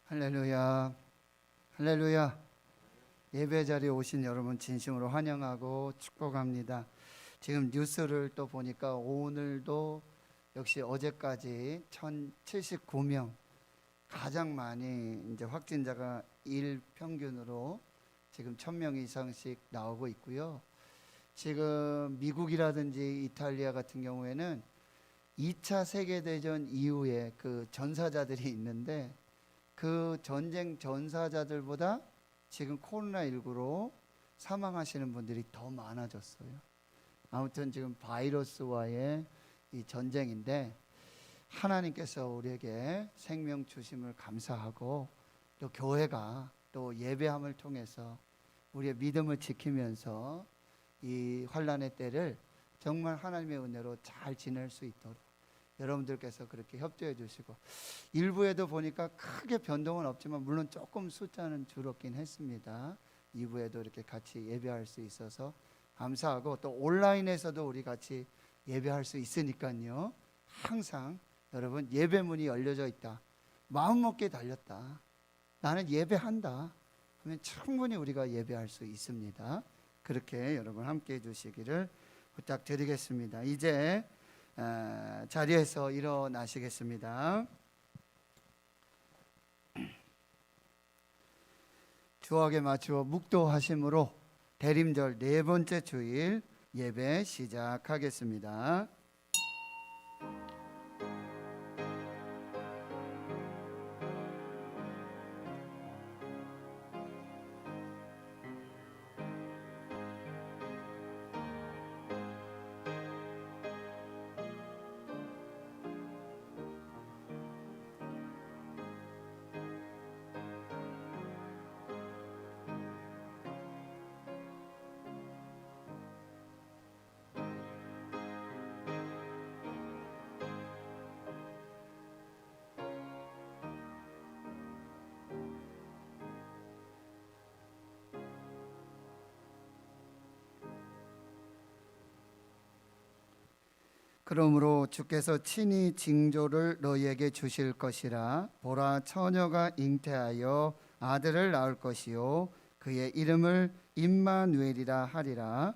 할렐루야, 할렐루야. 예배 자리에 오신 여러분 진심으로 환영하고 축복합니다. 지금 뉴스를 또 보니까 오늘도 역시 어제까지 1079명, 가장 많이 이제 확진자가 일 평균으로 지금 1000명 이상씩 나오고 있고요. 지금 미국이라든지 이탈리아 같은 경우에는 2차 세계대전 이후에 그 전사자들이 있는데 그 전쟁 전사자들보다 지금 코로나19로 사망하시는 분들이 더 많아졌어요. 아무튼 지금 바이러스와의 이 전쟁인데 하나님께서 우리에게 생명 주심을 감사하고 또 교회가 또 예배함을 통해서 우리의 믿음을 지키면서 이 환난의 때를 정말 하나님의 은혜로 잘 지낼 수 있도록 여러분들께서 그렇게 협조해 주시고, 일부에도 보니까 크게 변동은 없지만 물론 조금 숫자는 줄었긴 했습니다. 2부에도 이렇게 같이 예배할 수 있어서 감사하고, 또 온라인에서도 우리 같이 예배할 수 있으니까요, 항상 여러분 예배문이 열려져 있다, 마음먹게 달렸다, 나는 예배한다 하면 충분히 우리가 예배할 수 있습니다. 그렇게 여러분 함께 해주시기를 부탁드리겠습니다. 이제 자리에서 일어나시겠습니다. 주옥에 맞추어 묵도하심으로 대림절 네 번째 주일 예배 시작하겠습니다. 그러므로 주께서 친히 징조를 너희에게 주실 것이라. 보라, 처녀가 잉태하여 아들을 낳을 것이요 그의 이름을 임마누엘이라 하리라.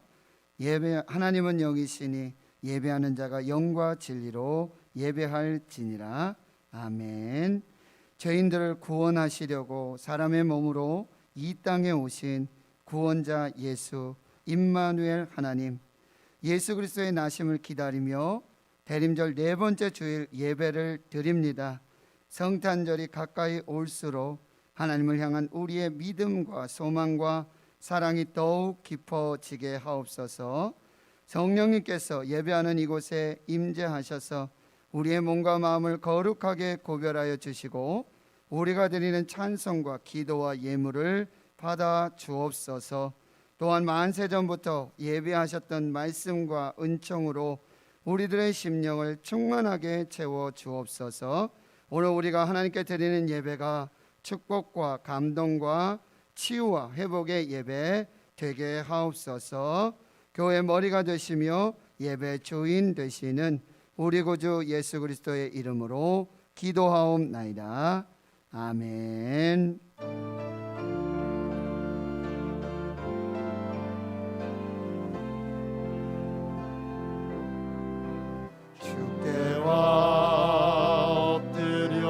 하나님은 영이시니 예배하는 자가 영과 진리로 예배할지니라. 아멘. 죄인들을 구원하시려고 사람의 몸으로 이 땅에 오신 구원자 예수 임마누엘 하나님, 예수 그리스도의 나심을 기다리며 대림절 네 번째 주일 예배를 드립니다. 성탄절이 가까이 올수록 하나님을 향한 우리의 믿음과 소망과 사랑이 더욱 깊어지게 하옵소서. 성령님께서 예배하는 이곳에 임재하셔서 우리의 몸과 마음을 거룩하게 구별하여 주시고 우리가 드리는 찬송과 기도와 예물을 받아 주옵소서. 또한 만세전부터 예배하셨던 말씀과 은총으로 우리들의 심령을 충만하게 채워 주옵소서. 오늘 우리가 하나님께 드리는 예배가 축복과 감동과 치유와 회복의 예배 되게 하옵소서. 교회 머리가 되시며 예배 주인 되시는 우리 구주 예수 그리스도의 이름으로 기도하옵나이다. 아멘. 엎드려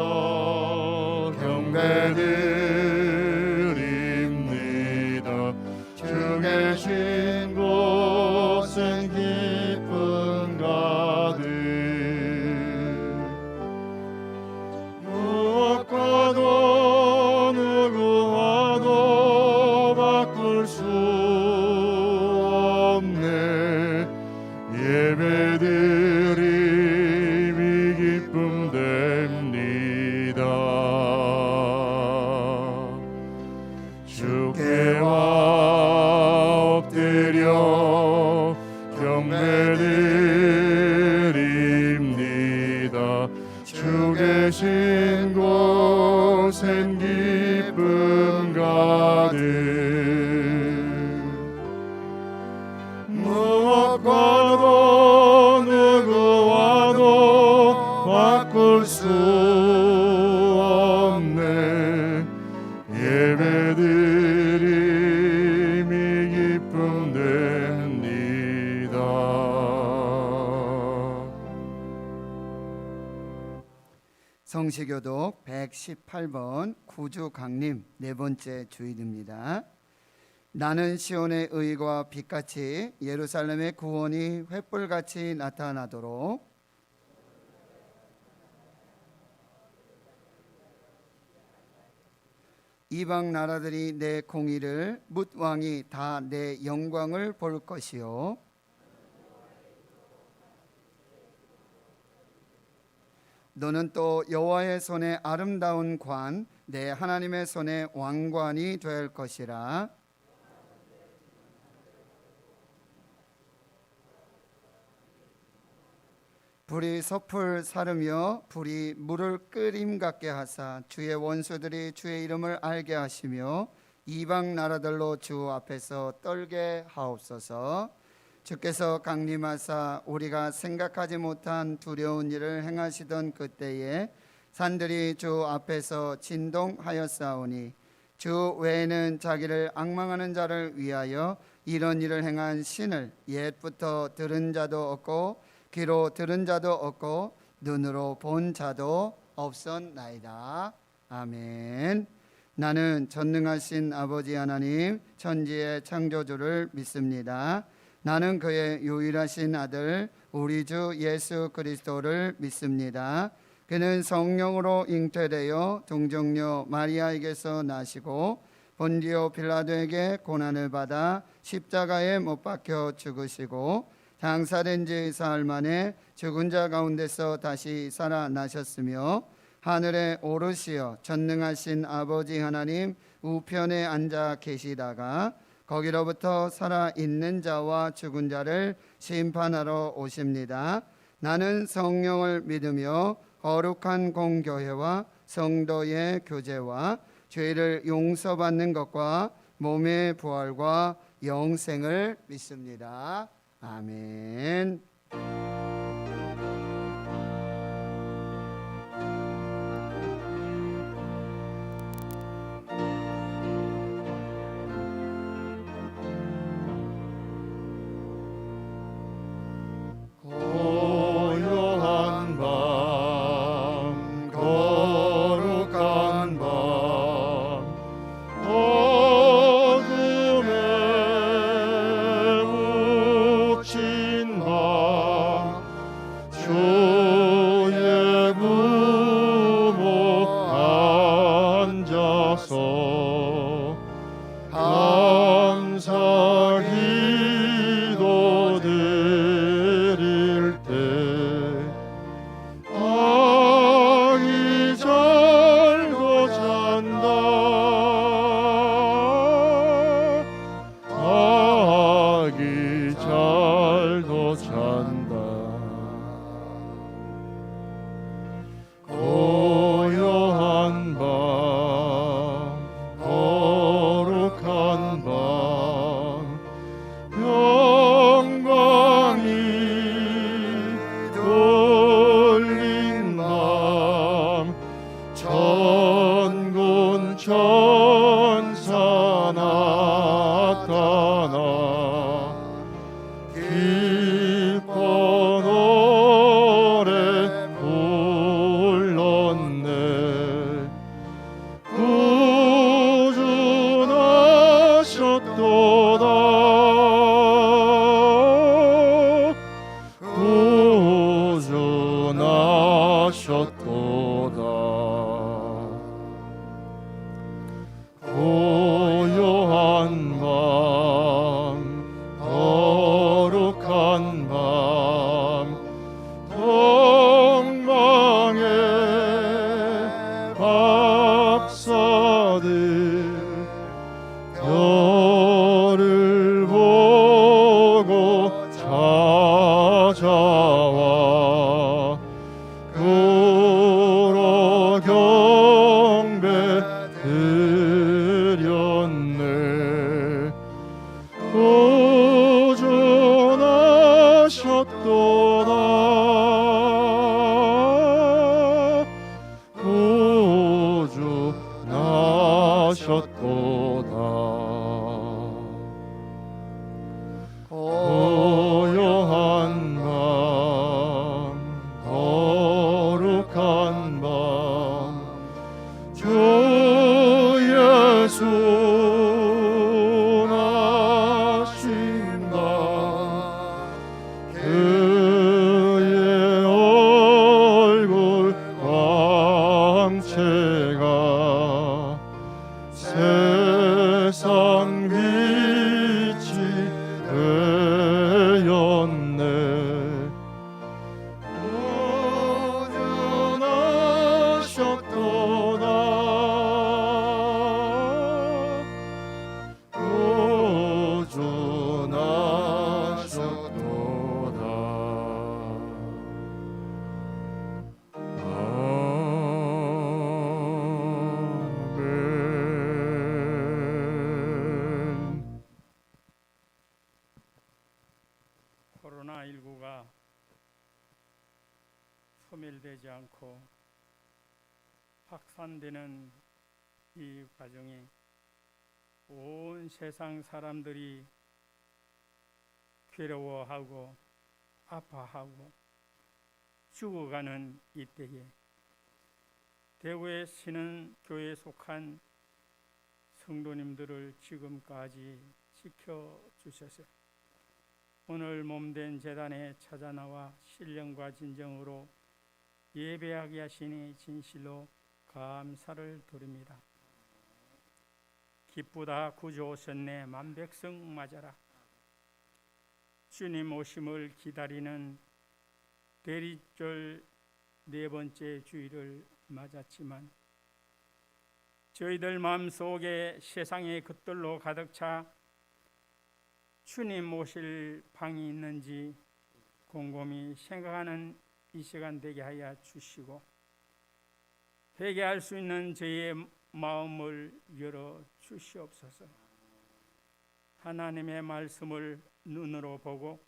경배드립니다. 주 계신 곳은 기쁨 가득, 무엇과도 누구 성시교독 118번 구주강림 네 번째 주일입니다. 나는 시온의 의가 빛같이 예루살렘의 구원이 횃불같이 나타나도록 이방 나라들이 내 공의를 뭇 왕이 다 내 영광을 볼 것이요 너는 또 여호와의 손에 아름다운 관 내 하나님의 손에 왕관이 될 것이라. 불이 섭을 사르며 불이 물을 끓임 같게 하사 주의 원수들이 주의 이름을 알게 하시며 이방 나라들로 주 앞에서 떨게 하옵소서. 주께서 강림하사 우리가 생각하지 못한 두려운 일을 행하시던 그때에 산들이 주 앞에서 진동하였사오니 주 외에는 자기를 앙망하는 자를 위하여 이런 일을 행한 신을 옛부터 들은 자도 없고 귀로 들은 자도 없고 눈으로 본 자도 없었나이다. 아멘. 나는 전능하신 아버지 하나님 천지의 창조주를 믿습니다. 나는 그의 유일하신 아들 우리 주 예수 그리스도를 믿습니다. 그는 성령으로 잉태되어 동정녀 마리아에게서 나시고 본디오 빌라도에게 고난을 받아 십자가에 못 박혀 죽으시고 장사된 지 사흘 만에 죽은 자 가운데서 다시 살아나셨으며 하늘에 오르시어 전능하신 아버지 하나님 우편에 앉아 계시다가 거기로부터 살아있는 자와 죽은 자를 심판하러 오십니다. 나는 성령을 믿으며 거룩한 공교회와 성도의 교제와 죄를 용서받는 것과 몸의 부활과 영생을 믿습니다. 아멘. 고요한 밤 거룩한 밤 어둠에 묻힌 밤 주의 무목 앉아서 감사 기도 드릴 때 아기 잘도 잔다 아기 잘도 잔다 고요한 밤 거룩한 밤 영광이 돌린 밤 천군 천사 나타나 기뻐 노래 불렀네 구주 나셨도다 구주 나셨도다 고요한 밤 거룩한 밤 동방의 박사들 별을 보고 찾아와 구로 경배 드렸네 소멸되지 않고 확산되는 이 과정에 온 세상 사람들이 괴로워하고 아파하고 죽어가는 이때에 대구의 신흥교회에 속한 성도님들을 지금까지 지켜주셔서 오늘 몸된 제단에 찾아 나와 신령과 진정으로 예배하게 하시니 진실로 감사를 드립니다. 기쁘다 구주 오셨네 만백성 맞아라. 주님 오심을 기다리는 대리절 네 번째 주일을 맞았지만 저희들 마음속에 세상의 것들로 가득 차 주님 오실 방이 있는지 곰곰이 생각하는 이 시간 되게 하여 주시고 회개할 수 있는 저희의 마음을 열어 주시옵소서. 하나님의 말씀을 눈으로 보고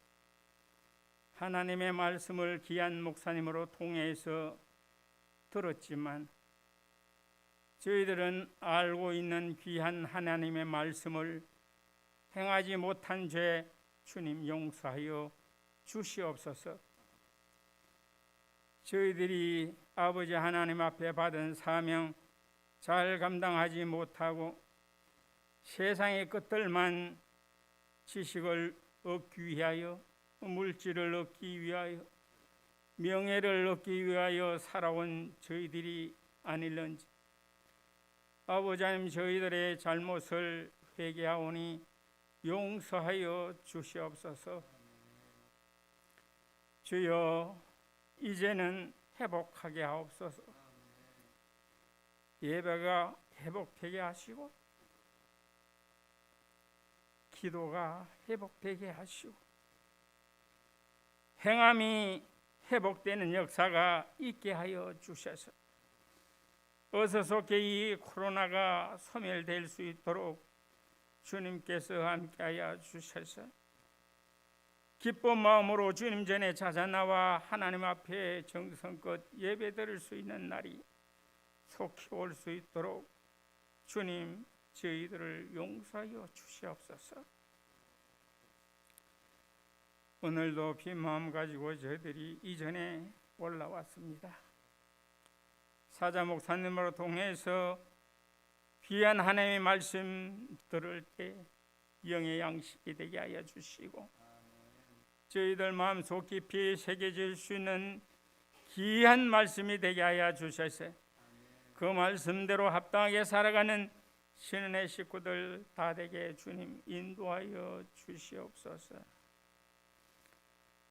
하나님의 말씀을 귀한 목사님으로 통해서 들었지만 저희들은 알고 있는 귀한 하나님의 말씀을 행하지 못한 죄 주님 용서하여 주시옵소서. 저희들이 아버지 하나님 앞에 받은 사명 잘 감당하지 못하고 세상의 것들만 지식을 얻기 위하여 물질을 얻기 위하여 명예를 얻기 위하여 살아온 저희들이 아닐런지 아버지 하나님 저희들의 잘못을 회개하오니 용서하여 주시옵소서. 주여 이제는 회복하게 하옵소서. 예배가 회복되게 하시고 기도가 회복되게 하시고 행함이 회복되는 역사가 있게 하여 주셔서 어서 속히 이 코로나가 소멸될 수 있도록 주님께서 함께하여 주셔서 기쁜 마음으로 주님 전에 찾아 나와 하나님 앞에 정성껏 예배드릴 수 있는 날이 속히 올 수 있도록 주님 저희들을 용서하여 주시옵소서. 오늘도 빈 마음 가지고 저희들이 이전에 올라왔습니다. 사자 목사님으로 통해서 귀한 하나님의 말씀 들을 때 영의 양식이 되게 하여 주시고 저희들 마음속 깊이 새겨질 수 있는 귀한 말씀이 되게 하여 주셔서 그 말씀대로 합당하게 살아가는 신은의 식구들 다 되게 주님 인도하여 주시옵소서.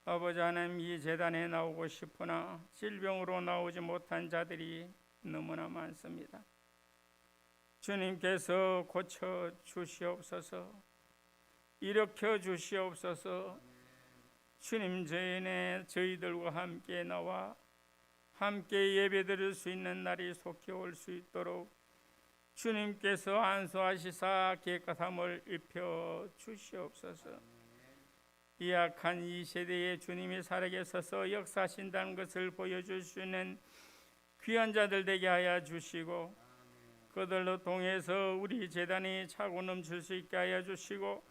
아버지 하나님 이 제단에 나오고 싶으나 질병으로 나오지 못한 자들이 너무나 많습니다. 주님께서 고쳐 주시옵소서. 일으켜 주시옵소서. 주님 전에 저희들과 함께 나와 함께 예배드릴 수 있는 날이 속히 올 수 있도록 주님께서 안수하시사 깨끗함을 입혀 주시옵소서. 이 악한 이 세대에 주님이 살아계셔서 역사하신다는 것을 보여줄 수 있는 귀한 자들 되게 하여 주시고 그들로 통해서 우리 제단이 차고 넘칠 수 있게 하여 주시고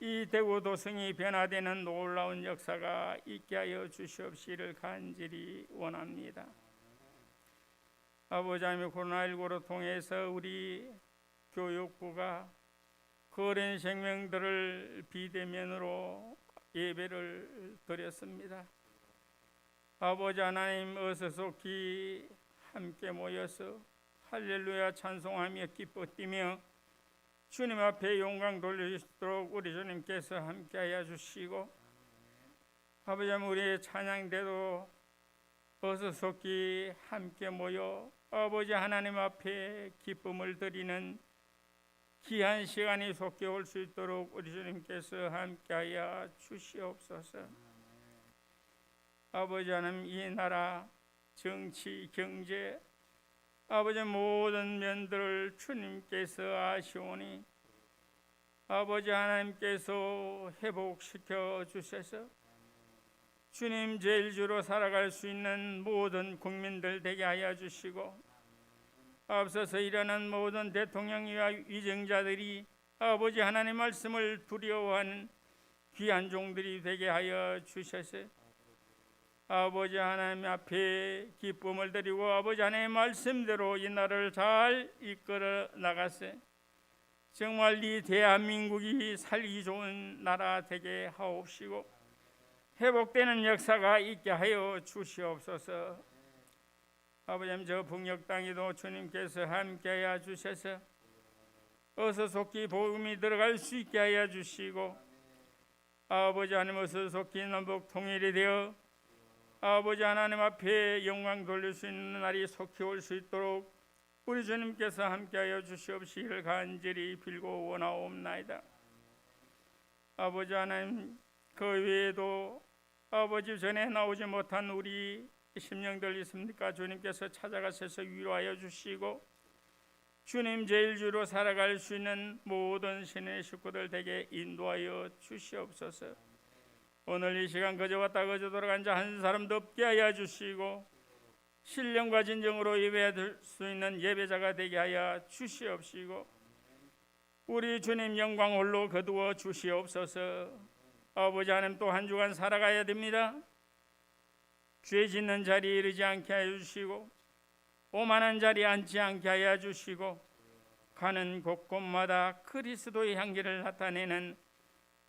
이 대구 도성이 변화되는 놀라운 역사가 있게 하여 주시옵시를 간절히 원합니다. 아버지 하나님 코로나19로 통해서 우리 교육부가 그 어린 생명들을 비대면으로 예배를 드렸습니다. 아버지 하나님 어서 속히 함께 모여서 할렐루야 찬송하며 기뻐 뛰며 주님 앞에 영광 돌리시도록 우리 주님께서 함께하여 주시고 아버지 하나님 우리의 찬양대도 어서 속히 함께 모여 아버지 하나님 앞에 기쁨을 드리는 귀한 시간이 속히 올 수 있도록 우리 주님께서 함께하여 주시옵소서. 아버지 하나님 이 나라 정치 경제 아버지 모든 면들을 주님께서 아시오니 아버지 하나님께서 회복시켜 주셔서 주님 제일주로 살아갈 수 있는 모든 국민들 되게 하여 주시고, 앞서서 일어난 모든 대통령과 위정자들이 아버지 하나님 말씀을 두려워하는 귀한 종들이 되게 하여 주셔서 아버지 하나님 앞에 기쁨을 드리고 아버지 하나님의 말씀대로 이 나라를 잘 이끌어 나가세 정말 이 대한민국이 살기 좋은 나라 되게 하옵시고 회복되는 역사가 있게 하여 주시옵소서. 아버지 하나님, 저 북녘 땅에도 주님께서 함께하여 주셔서 어서 속히 복음이 들어갈 수 있게 하여 주시고, 아버지 하나님 어서 속히 남북 통일이 되어 아버지 하나님 앞에 영광 돌릴 수 있는 날이 속히 올 수 있도록 우리 주님께서 함께하여 주시옵시기를 간절히 빌고 원하옵나이다. 아버지 하나님, 그 외에도 아버지 전에 나오지 못한 우리 심령들 있습니까? 주님께서 찾아가셔서 위로하여 주시고 주님 제일주로 살아갈 수 있는 모든 신의 식구들 되게 인도하여 주시옵소서. 오늘 이 시간 그저 왔다 그저 돌아간 자 한 사람도 없게 하여 주시고 신령과 진정으로 예배할 수 있는 예배자가 되게 하여 주시옵시고 우리 주님 영광 홀로 거두어 주시옵소서. 아버지 하나님, 또 한 주간 살아가야 됩니다. 죄 짓는 자리에 이르지 않게 하여 주시고 오만한 자리에 앉지 않게 하여 주시고 가는 곳곳마다 그리스도의 향기를 나타내는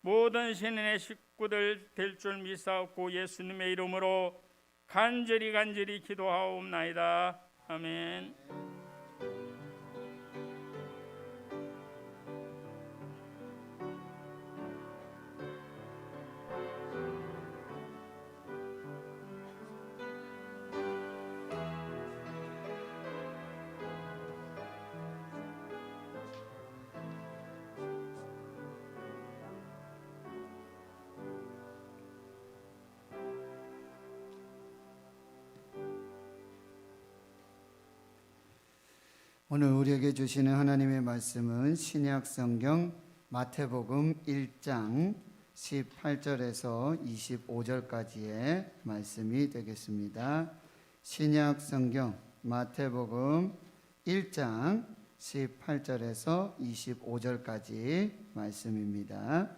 모든 신의 식구들 될 줄 믿사옵고 예수님의 이름으로 간절히 기도하옵나이다. 아멘. 오늘 우리에게 주시는 하나님의 말씀은 신약 성경 마태복음 1장 18절에서 25절까지의 말씀이 되겠습니다. 신약 성경 마태복음 1장 18절에서 25절까지 말씀입니다.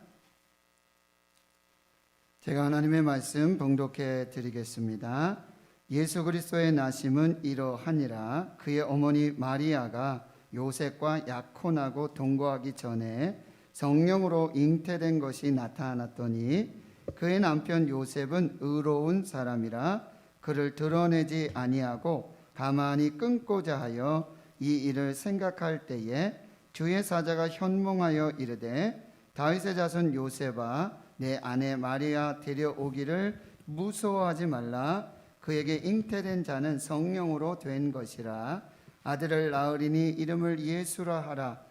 제가 하나님의 말씀 봉독해 드리겠습니다. 예수 그리스도의 나심은 이러하니라. 그의 어머니 마리아가 요셉과 약혼하고 동거하기 전에 성령으로 잉태된 것이 나타났더니 그의 남편 요셉은 의로운 사람이라 그를 드러내지 아니하고 가만히 끊고자 하여 이 일을 생각할 때에 주의 사자가 현몽하여 이르되 다윗의 자손 요셉아, 내 아내 마리아 데려오기를 무서워하지 말라. 그에게 잉태된 자는 성령으로 된 것이라. 아들을 낳으리니 이름을 예수라 하라.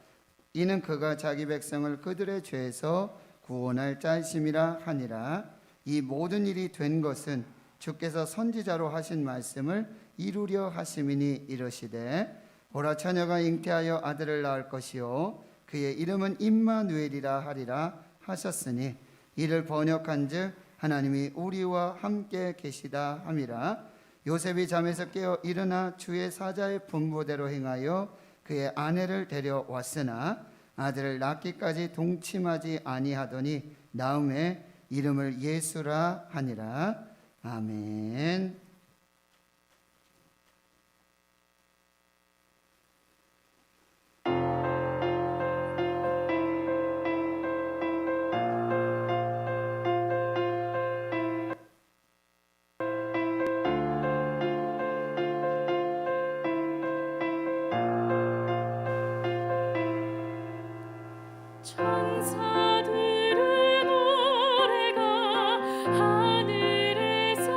이는 그가 자기 백성을 그들의 죄에서 구원할 자이심이라 하니라. 이 모든 일이 된 것은 주께서 선지자로 하신 말씀을 이루려 하심이니 이르시되 보라, 처녀가 잉태하여 아들을 낳을 것이요 그의 이름은 임마누엘이라 하리라 하셨으니 이를 번역한즉 하나님이 우리와 함께 계시다 함이라. 요셉이 잠에서 깨어 일어나 주의 사자의 분부대로 행하여 그의 아내를 데려왔으나 아들을 낳기까지 동침하지 아니하더니 나음에 이름을 예수라 하니라. 아멘. 천사들의 노래가 하늘에서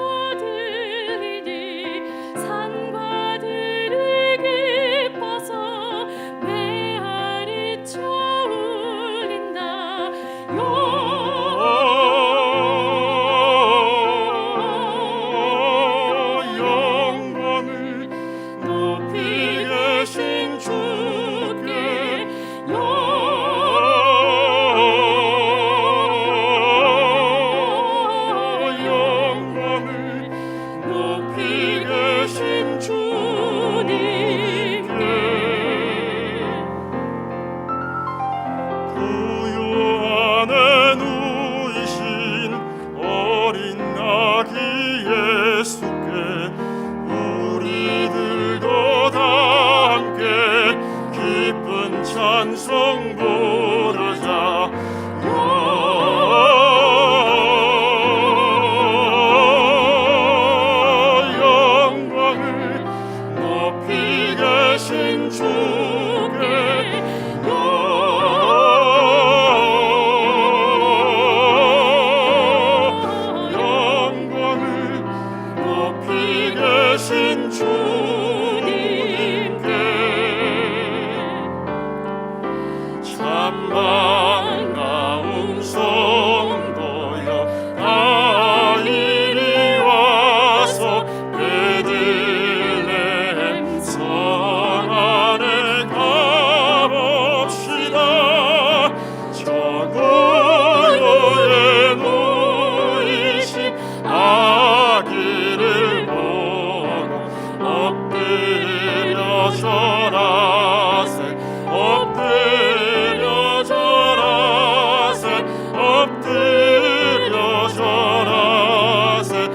부요에 누이신 아기를 보고 엎드려 절하세 엎드려 절하세 엎드려 절하세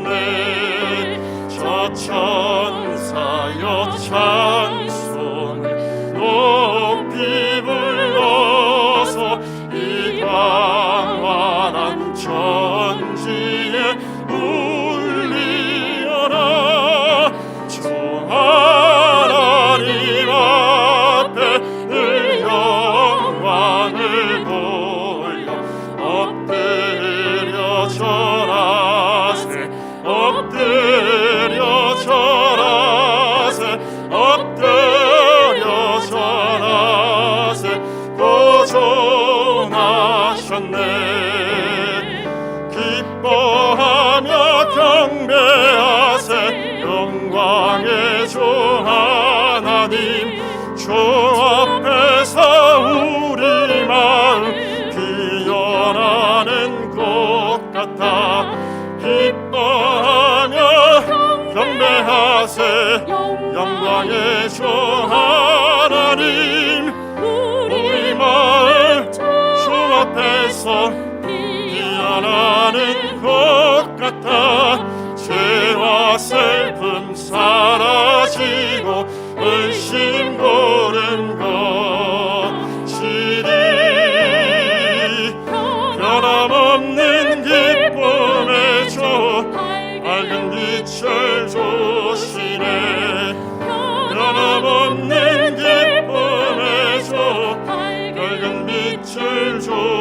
고존하셨네 저 천사여 찬송을 높이 불러서 이 광활한 천지에 울리어라 주 하나님 앞에 늘 영광을 돌려 엎드려 절하세 엎드려 절하세 엎드려 절하세 고존하셨네 기뻐하며 경배하세 영광의 주 하나님 주 앞에서 우리 마음 피어나는 것 같아 기뻐하며 경배하세 영광의 주 하나님 우리 마음 주 앞에서 피어나는 것 같아 죄와 슬픔 사라지고 의심 고른 것이리 변함없는 기쁨의 주 밝은 빛을 주시네 변함없는 기쁨의 주 밝은 빛을 주시네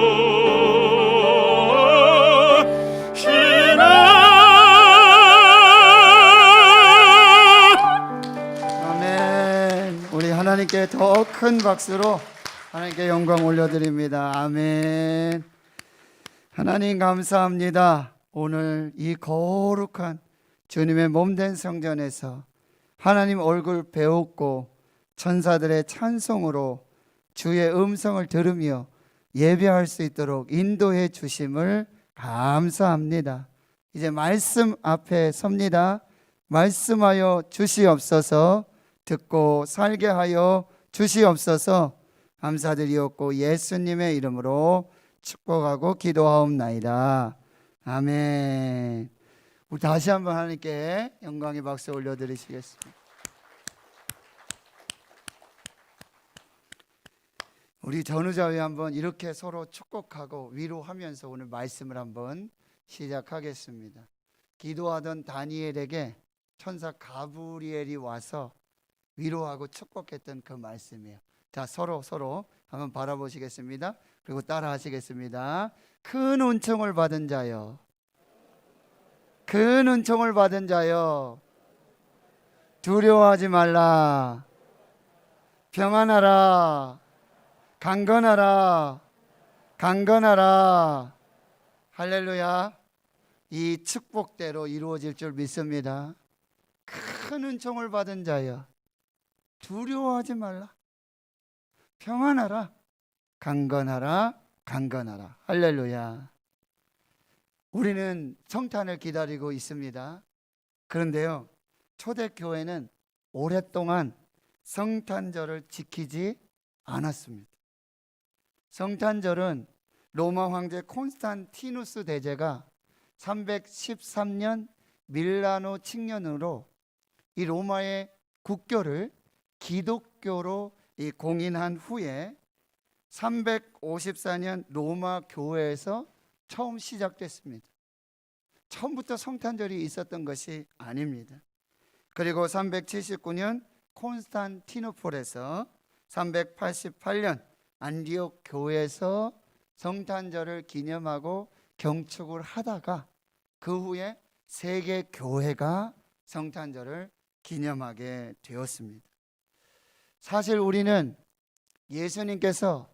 아멘. 우리 하나님께 더 큰 박수로 하나님께 영광 올려드립니다. 아멘. 하나님 감사합니다. 오늘 이 거룩한 주님의 몸된 성전에서 하나님 얼굴 배웠고 천사들의 찬송으로 주의 음성을 들으며 예배할 수 있도록 인도해 주심을 감사합니다. 이제 말씀 앞에 섭니다. 말씀하여 주시옵소서. 듣고 살게 하여 주시옵소서. 감사드리옵고 예수님의 이름으로 축복하고 기도하옵나이다. 아멘. 우리 다시 한번 하나님께 영광의 박수 올려드리시겠습니다. 우리 전우자회 한번 이렇게 서로 축복하고 위로하면서 오늘 말씀을 한번 시작하겠습니다. 기도하던 다니엘에게 천사 가브리엘이 와서 위로하고 축복했던 그 말씀이에요. 자, 서로 한번 바라보시겠습니다. 그리고 따라 하시겠습니다. 큰 은총을 받은 자여, 큰 은총을 받은 자여, 두려워하지 말라. 평안하라. 강건하라. 강건하라. 할렐루야. 이 축복대로 이루어질 줄 믿습니다. 큰 은총을 받은 자여, 두려워하지 말라. 평안하라. 강건하라. 강건하라. 할렐루야. 우리는 성탄을 기다리고 있습니다. 그런데요, 초대교회는 오랫동안 성탄절을 지키지 않았습니다. 성탄절은 로마 황제 콘스탄티누스 대제가 313년 밀라노 칙년으로 이 로마의 국교를 기독교로 공인한 후에 354년 로마 교회에서 처음 시작됐습니다. 처음부터 성탄절이 있었던 것이 아닙니다. 그리고 379년 콘스탄티노폴에서 388년 안디옥 교회에서 성탄절을 기념하고 경축을 하다가 그 후에 세계 교회가 성탄절을 기념하게 되었습니다. 사실 우리는 예수님께서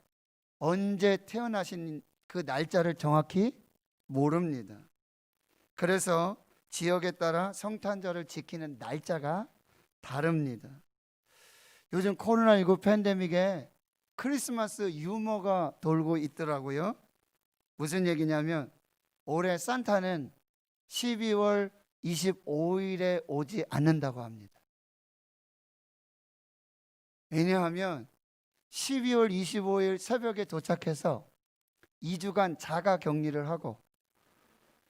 언제 태어나신 그 날짜를 정확히 모릅니다. 그래서 지역에 따라 성탄절을 지키는 날짜가 다릅니다. 요즘 코로나19 팬데믹에 크리스마스 유머가 돌고 있더라고요. 무슨 얘기냐면 올해 산타는 12월 25일에 오지 않는다고 합니다. 왜냐하면 12월 25일 새벽에 도착해서 2주간 자가 격리를 하고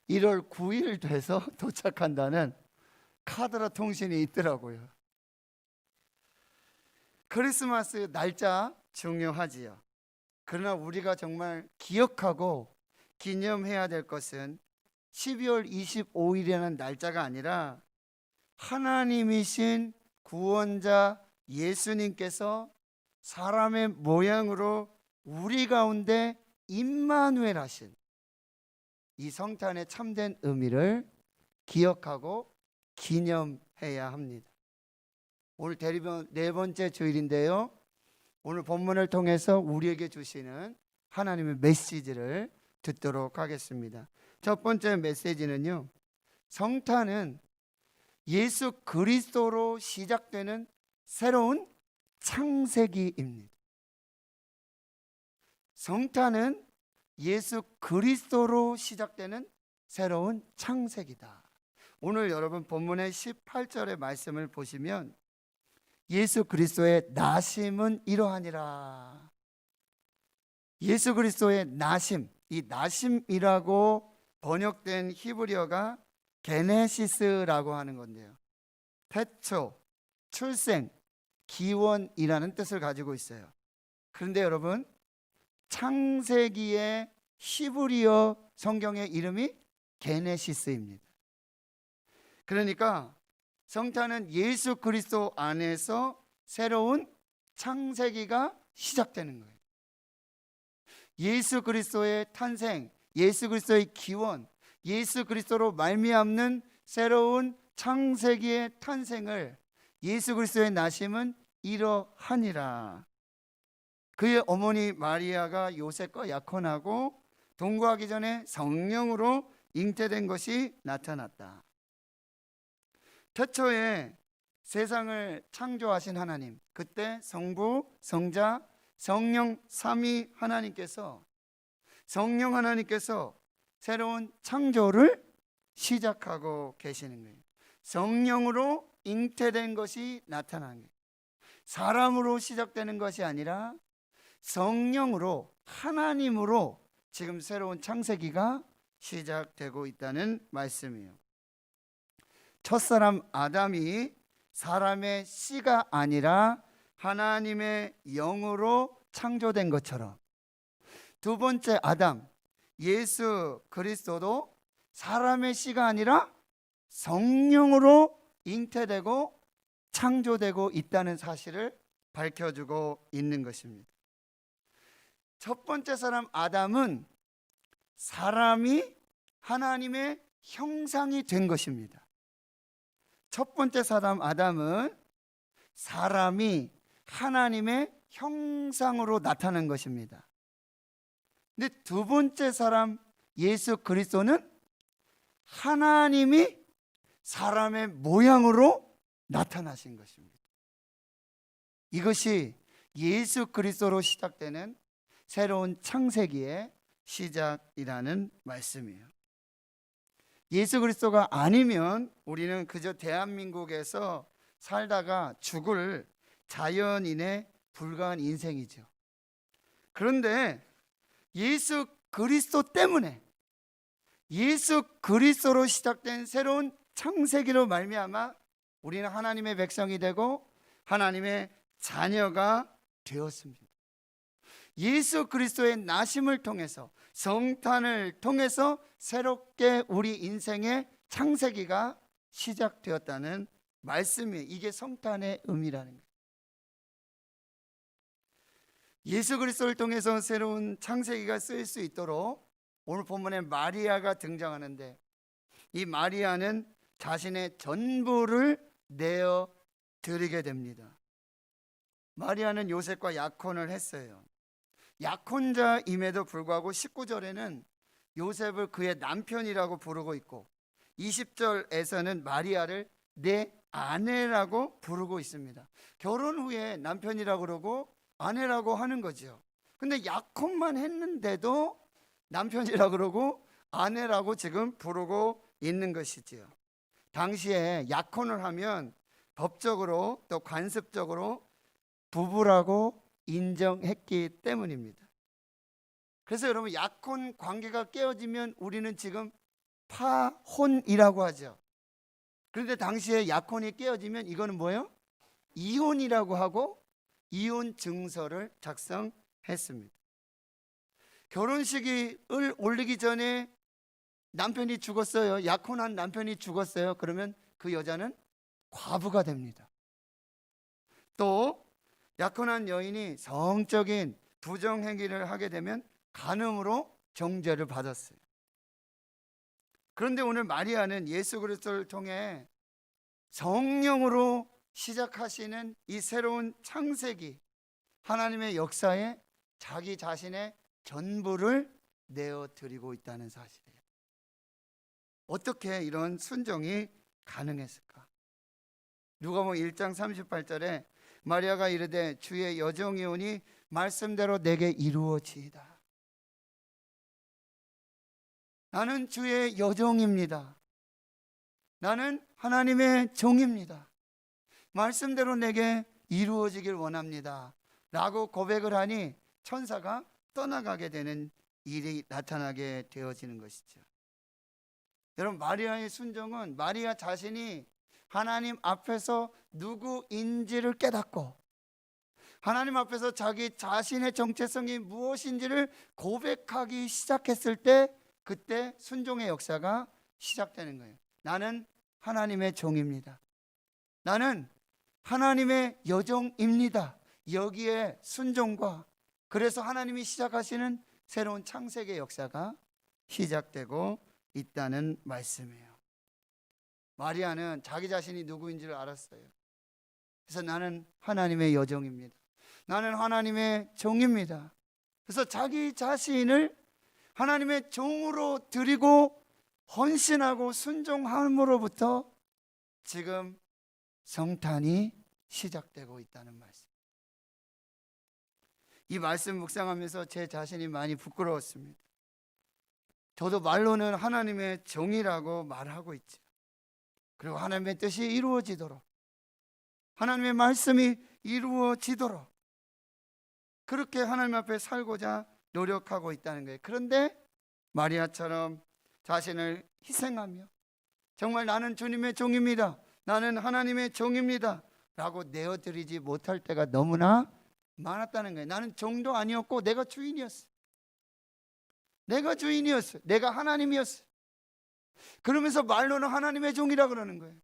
1월 9일 돼서 도착한다는 카더라 통신이 있더라고요. 크리스마스 날짜 중요하지요. 그러나 우리가 정말 기억하고 기념해야 될 것은 12월 25일이라는 날짜가 아니라 하나님이신 구원자 예수님께서 사람의 모양으로 우리 가운데 임마누엘 하신 이 성탄의 참된 의미를 기억하고 기념해야 합니다. 오늘 대리변 네 번째 주일인데요. 오늘 본문을 통해서 우리에게 주시는 하나님의 메시지를 듣도록 하겠습니다. 첫 번째 메시지는요, 성탄은 예수 그리스도로 시작되는 새로운 창세기입니다. 성탄은 예수 그리스도로 시작되는 새로운 창세기다. 오늘 여러분 본문의 18절의 말씀을 보시면 예수 그리스도의 나심은 이러하니라. 예수 그리스도의 나심, 이 나심이라고 번역된 히브리어가 게네시스라고 하는 건데요, 태초, 출생, 기원이라는 뜻을 가지고 있어요. 그런데 여러분, 창세기의 히브리어 성경의 이름이 게네시스입니다. 그러니까 성탄은 예수 그리스도 안에서 새로운 창세기가 시작되는 거예요. 예수 그리스도의 탄생, 예수 그리스도의 기원, 예수 그리스도로 말미암는 새로운 창세기의 탄생을 예수 그리스도의 나심은 이러하니라. 그의 어머니 마리아가 요셉과 약혼하고 동거하기 전에 성령으로 잉태된 것이 나타났다. 태초에 세상을 창조하신 하나님, 그때 성부, 성자, 성령 삼위 하나님께서, 성령 하나님께서 새로운 창조를 시작하고 계시는 거예요. 성령으로 잉태된 것이 나타난 거예요. 사람으로 시작되는 것이 아니라 성령으로, 하나님으로 지금 새로운 창세기가 시작되고 있다는 말씀이에요. 첫사람 아담이 사람의 씨가 아니라 하나님의 영으로 창조된 것처럼 두 번째 아담 예수 그리스도도 사람의 씨가 아니라 성령으로 잉태되고 창조되고 있다는 사실을 밝혀주고 있는 것입니다. 첫 번째 사람 아담은 사람이 하나님의 형상이 된 것입니다. 첫 번째 사람 아담은 사람이 하나님의 형상으로 나타난 것입니다. 근데 두 번째 사람 예수 그리스도는 하나님이 사람의 모양으로 나타나신 것입니다. 이것이 예수 그리스도로 시작되는 새로운 창세기의 시작이라는 말씀이에요. 예수 그리스도가 아니면 우리는 그저 대한민국에서 살다가 죽을 자연인에 불과한 인생이죠. 그런데 예수 그리스도 때문에, 예수 그리스도로 시작된 새로운 창세기로 말미암아 우리는 하나님의 백성이 되고 하나님의 자녀가 되었습니다. 예수 그리스도의 나심을 통해서, 성탄을 통해서 새롭게 우리 인생의 창세기가 시작되었다는 말씀이에요. 이게 성탄의 의미라는 거예요. 예수 그리스도를 통해서 새로운 창세기가 쓰일 수 있도록 오늘 본문에 마리아가 등장하는데, 이 마리아는 자신의 전부를 내어 드리게 됩니다. 마리아는 요셉과 약혼을 했어요. 약혼자임에도 불구하고 19절에는 요셉을 그의 남편이라고 부르고 있고 20절에서는 마리아를 내 아내라고 부르고 있습니다. 결혼 후에 남편이라고 그러고 아내라고 하는 거죠. 근데 약혼만 했는데도 남편이라 그러고 아내라고 지금 부르고 있는 것이지요. 당시에 약혼을 하면 법적으로 또 관습적으로 부부라고 인정했기 때문입니다. 그래서 여러분, 약혼 관계가 깨어지면 우리는 지금 파혼이라고 하죠. 그런데 당시에 약혼이 깨어지면 이거는 뭐예요? 이혼이라고 하고 이혼 증서를 작성했습니다. 결혼식을 올리기 전에 남편이 죽었어요. 약혼한 남편이 죽었어요. 그러면 그 여자는 과부가 됩니다. 또 약혼한 여인이 성적인 부정행위를 하게 되면 간음으로 정죄를 받았어요. 그런데 오늘 마리아는 예수 그리스도를 통해 성령으로 시작하시는 이 새로운 창세기, 하나님의 역사에 자기 자신의 전부를 내어드리고 있다는 사실이에요. 어떻게 이런 순종이 가능했을까? 누가복음 1장 38절에 마리아가 이르되 주의 여종이 오니 말씀대로 내게 이루어지이다. 나는 주의 여종입니다. 나는 하나님의 종입니다. 말씀대로 내게 이루어지길 원합니다. 라고 고백을 하니 천사가 떠나가게 되는 일이 나타나게 되어지는 것이죠. 여러분, 마리아의 순종은 마리아 자신이 하나님 앞에서 누구인지를 깨닫고 하나님 앞에서 자기 자신의 정체성이 무엇인지를 고백하기 시작했을 때, 그때 순종의 역사가 시작되는 거예요. 나는 하나님의 종입니다. 나는 하나님의 여종입니다. 여기에 순종과, 그래서 하나님이 시작하시는 새로운 창세기의 역사가 시작되고 있다는 말씀이에요. 마리아는 자기 자신이 누구인지를 알았어요. 그래서 나는 하나님의 여종입니다. 나는 하나님의 종입니다. 그래서 자기 자신을 하나님의 종으로 드리고 헌신하고 순종함으로부터 지금 성탄이 시작되고 있다는 말씀. 이 말씀 묵상하면서 제 자신이 많이 부끄러웠습니다. 저도 말로는 하나님의 종이라고 말하고 있죠. 그리고 하나님의 뜻이 이루어지도록, 하나님의 말씀이 이루어지도록 그렇게 하나님 앞에 살고자 노력하고 있다는 거예요. 그런데 마리아처럼 자신을 희생하며 정말 나는 주님의 종입니다, 나는 하나님의 종입니다 라고 내어드리지 못할 때가 너무나 많았다는 거예요. 나는 종도 아니었고 내가 주인이었어. 내가 주인이었어. 내가 하나님이었어. 그러면서 말로는 하나님의 종이라 그러는 거예요.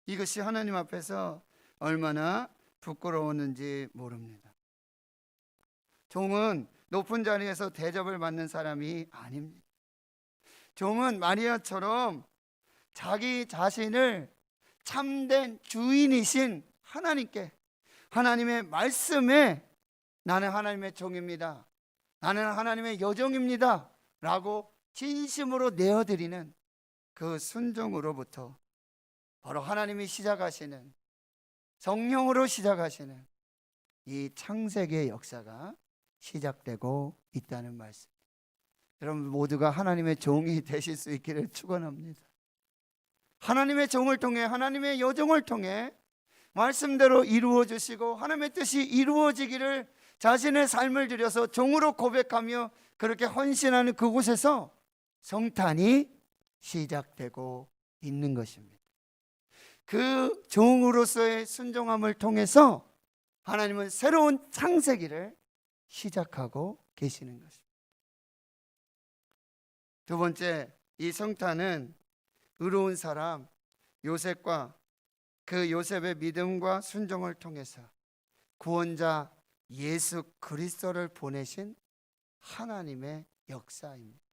이것이 하나님 앞에서 얼마나 부끄러웠는지 모릅니다. 종은 높은 자리에서 대접을 받는 사람이 아닙니다. 종은 마리아처럼 자기 자신을 참된 주인이신 하나님께, 하나님의 말씀에 나는 하나님의 종입니다, 나는 하나님의 여종입니다 라고 진심으로 내어드리는 그 순종으로부터 바로 하나님이 시작하시는, 성령으로 시작하시는 이 창세기의 역사가 시작되고 있다는 말씀. 여러분 모두가 하나님의 종이 되실 수 있기를 축원합니다. 하나님의 종을 통해, 하나님의 여종을 통해 말씀대로 이루어 주시고 하나님의 뜻이 이루어지기를 자신의 삶을 들여서 종으로 고백하며 그렇게 헌신하는 그곳에서 성탄이 시작되고 있는 것입니다. 그 종으로서의 순종함을 통해서 하나님은 새로운 창세기를 시작하고 계시는 것입니다. 두 번째, 이 성탄은 의로운 사람 요셉과 그 요셉의 믿음과 순종을 통해서 구원자 예수 그리스도를 보내신 하나님의 역사입니다.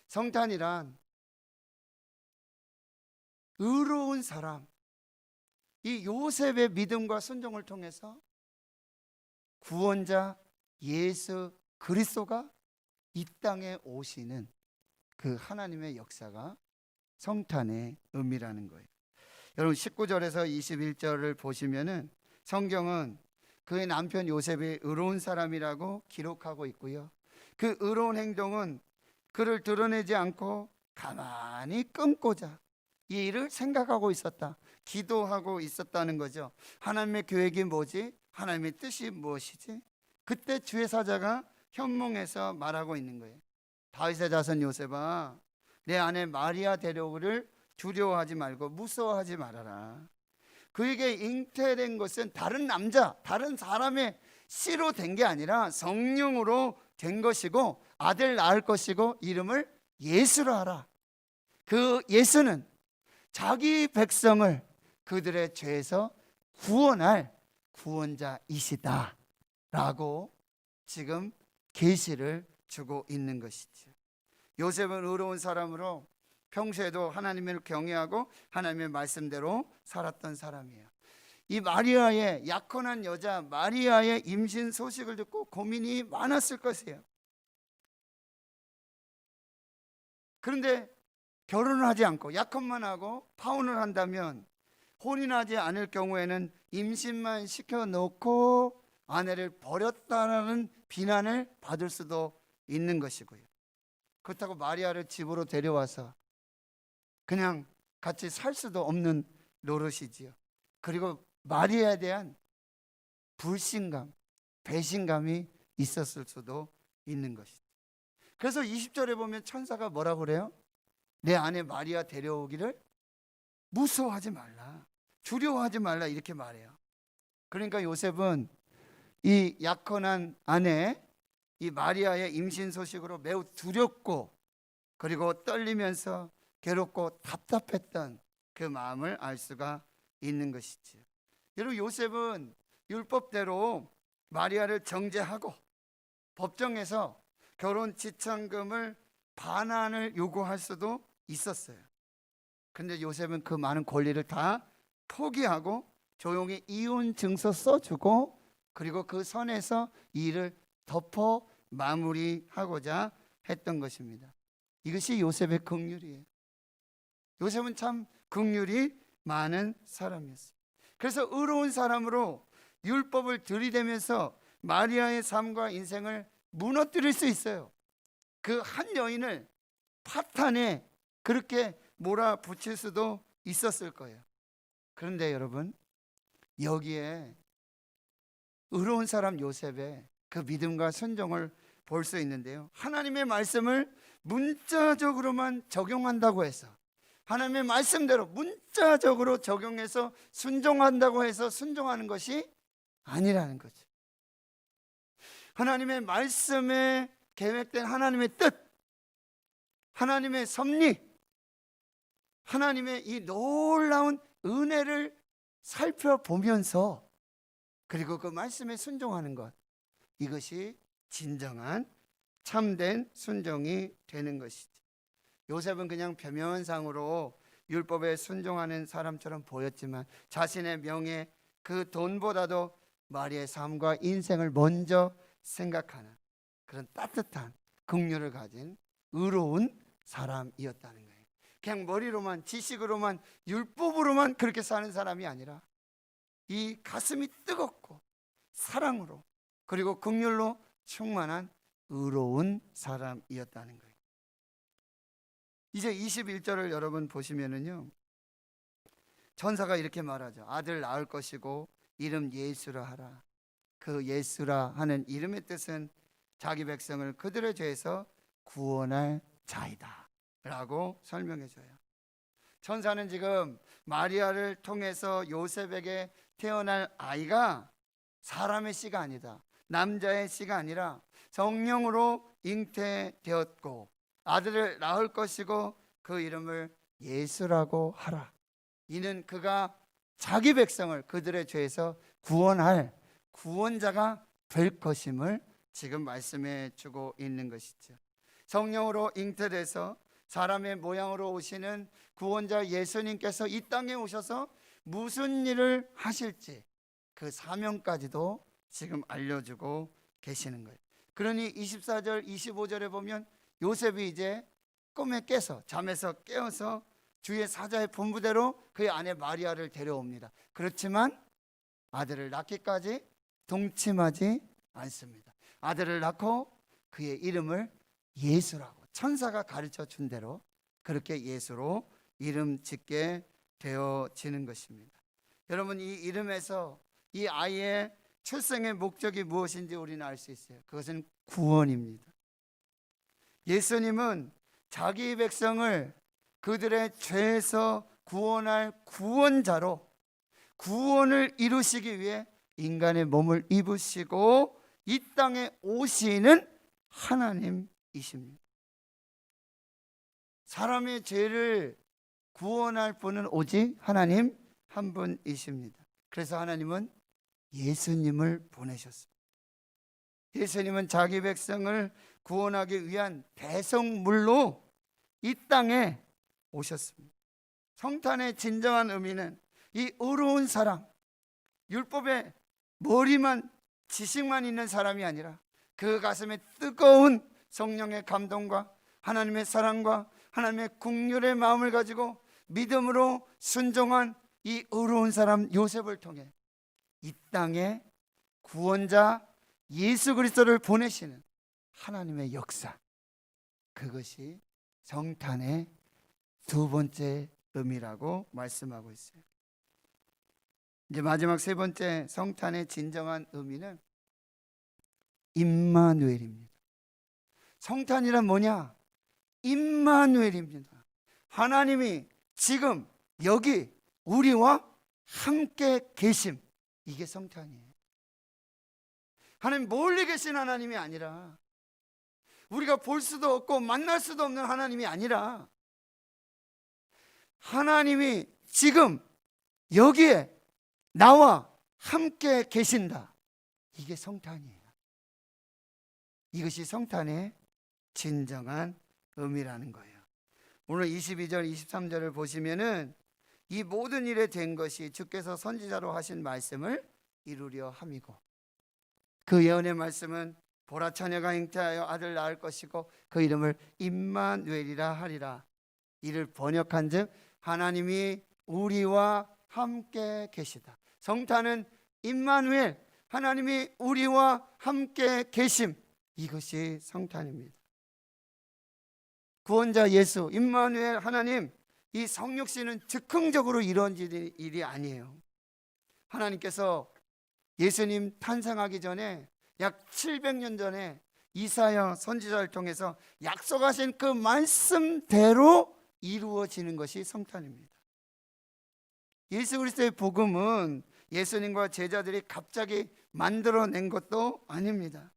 성탄이란 의로운 사람, 이 요셉의 믿음과 순종을 통해서 구원자 예수 그리스도가 이 땅에 오시는 그 하나님의 역사가 성탄의 의미라는 거예요. 여러분 19절에서 21절을 보시면은 성경은 그의 남편 요셉이 의로운 사람이라고 기록하고 있고요. 그 의로운 행동은 그를 드러내지 않고 가만히 끊고자 이 일을 생각하고 있었다. 기도하고 있었다는 거죠. 하나님의 계획이 뭐지? 하나님의 뜻이 무엇이지? 그때 주의 사자가 현몽에서 말하고 있는 거예요. 다윗의 자손 요셉아, 내 아내 마리아 데려오기를 두려워하지 말고 무서워하지 말아라. 그에게 잉태된 것은 다른 남자, 다른 사람의 씨로 된 게 아니라 성령으로 된 것이고 아들 낳을 것이고 이름을 예수라 하라. 그 예수는 자기 백성을 그들의 죄에서 구원할 구원자이시다 라고 지금 계시를 주고 있는 것이죠. 요셉은 의로운 사람으로 평소에도 하나님을 경외하고 하나님의 말씀대로 살았던 사람이에요. 이 마리아의 약혼한 여자 마리아의 임신 소식을 듣고 고민이 많았을 것이에요. 그런데 결혼을 하지 않고 약혼만 하고 파혼을 한다면, 혼인하지 않을 경우에는 임신만 시켜놓고 아내를 버렸다는 비난을 받을 수도 있는 것이고요. 그렇다고 마리아를 집으로 데려와서 그냥 같이 살 수도 없는 노릇이지요. 그리고 마리아에 대한 불신감, 배신감이 있었을 수도 있는 것이죠. 그래서 20절에 보면 천사가 뭐라고 그래요? 내 아내 마리아 데려오기를 무서워하지 말라, 두려워하지 말라 이렇게 말해요. 그러니까 요셉은 이 약혼한 아내 이 마리아의 임신 소식으로 매우 두렵고 그리고 떨리면서 괴롭고 답답했던 그 마음을 알 수가 있는 것이죠. 여러분, 요셉은 율법대로 마리아를 정죄하고 법정에서 결혼 지참금을 반환을 요구할 수도 있었어요. 근데 요셉은 그 많은 권리를 다 포기하고 조용히 이혼 증서 써주고 그리고 그 선에서 이 일을 덮어 마무리하고자 했던 것입니다. 이것이 요셉의 긍휼이에요. 요셉은 참 긍휼이 많은 사람이었어요. 그래서 의로운 사람으로 율법을 들이대면서 마리아의 삶과 인생을 무너뜨릴 수 있어요. 그 한 여인을 파탄에 그렇게 몰아붙일 수도 있었을 거예요. 그런데 여러분, 여기에 의로운 사람 요셉의 그 믿음과 순종을 볼 수 있는데요. 하나님의 말씀을 문자적으로만 적용한다고 해서, 하나님의 말씀대로 문자적으로 적용해서 순종한다고 해서 순종하는 것이 아니라는 거죠. 하나님의 말씀에 계획된 하나님의 뜻, 하나님의 섭리, 하나님의 이 놀라운 은혜를 살펴보면서 그리고 그 말씀에 순종하는 것, 이것이 진정한 참된 순종이 되는 것이죠. 요셉은 그냥 표면상으로 율법에 순종하는 사람처럼 보였지만 자신의 명예, 그 돈보다도 마리아의 삶과 인생을 먼저 생각하는 그런 따뜻한 긍휼을 가진 의로운 사람이었다는 거예요. 그냥 머리로만, 지식으로만, 율법으로만 그렇게 사는 사람이 아니라 이 가슴이 뜨겁고 사랑으로 그리고 긍휼로 충만한 의로운 사람이었다는 거예요. 이제 21절을 여러분 보시면은요, 천사가 이렇게 말하죠. 아들 낳을 것이고 이름 예수라 하라. 그 예수라 하는 이름의 뜻은 자기 백성을 그들의 죄에서 구원할 자이다 라고 설명해 줘요. 천사는 지금 마리아를 통해서 요셉에게 태어날 아이가 사람의 씨가 아니다, 남자의 씨가 아니라 성령으로 잉태되었고 아들을 낳을 것이고 그 이름을 예수라고 하라. 이는 그가 자기 백성을 그들의 죄에서 구원할 구원자가 될 것임을 지금 말씀해 주고 있는 것이죠. 성령으로 잉태돼서 사람의 모양으로 오시는 구원자 예수님께서 이 땅에 오셔서 무슨 일을 하실지 그 사명까지도 지금 알려주고 계시는 거예요. 그러니 24절 25절에 보면 요셉이 이제 꿈에 깨서, 잠에서 깨어서 주의 사자의 분부대로 그의 아내 마리아를 데려옵니다. 그렇지만 아들을 낳기까지 동침하지 않습니다. 아들을 낳고 그의 이름을 예수라고 천사가 가르쳐 준 대로 그렇게 예수로 이름 짓게 되어지는 것입니다. 여러분, 이 이름에서 이 아이의 출생의 목적이 무엇인지 우리는 알 수 있어요. 그것은 구원입니다. 예수님은 자기 백성을 그들의 죄에서 구원할 구원자로 구원을 이루시기 위해 인간의 몸을 입으시고 이 땅에 오시는 하나님이십니다. 사람의 죄를 구원할 분은 오직 하나님 한 분이십니다. 그래서 하나님은 예수님을 보내셨습니다. 예수님은 자기 백성을 구원하기 위한 배송물로 이 땅에 오셨습니다. 성탄의 진정한 의미는 이 의로운 사랑, 율법의 머리만 지식만 있는 사람이 아니라 그 가슴에 뜨거운 성령의 감동과 하나님의 사랑과 하나님의 긍휼의 마음을 가지고 믿음으로 순종한 이 의로운 사람 요셉을 통해 이 땅에 구원자 예수 그리스도를 보내시는 하나님의 역사, 그것이 성탄의 두 번째 의미라고 말씀하고 있어요. 이제 마지막 세 번째 성탄의 진정한 의미는 임마누엘입니다. 성탄이란 뭐냐? 임마누엘입니다. 하나님이 지금 여기 우리와 함께 계심, 이게 성탄이에요. 하나님 멀리 계신 하나님이 아니라, 우리가 볼 수도 없고 만날 수도 없는 하나님이 아니라, 하나님이 지금 여기에 나와 함께 계신다, 이게 성탄이에요. 이것이 성탄의 진정한 의미라는 거예요. 오늘 22절 23절을 보시면은 이 모든 일에 된 것이 주께서 선지자로 하신 말씀을 이루려 함이고, 그 예언의 말씀은 보라 처녀가 잉태하여 아들 낳을 것이고 그 이름을 임마누엘이라 하리라. 이를 번역한즉 하나님이 우리와 함께 계시다. 성탄은 임마누엘, 하나님이 우리와 함께 계심, 이것이 성탄입니다. 구원자 예수, 임마누엘 하나님, 이 성육신은 즉흥적으로 이루어진 일이 아니에요. 하나님께서 예수님 탄생하기 전에 약 700년 전에 이사야 선지자를 통해서 약속하신 그 말씀대로 이루어지는 것이 성탄입니다. 예수 그리스도의 복음은 예수님과 제자들이 갑자기 만들어낸 것도 아닙니다.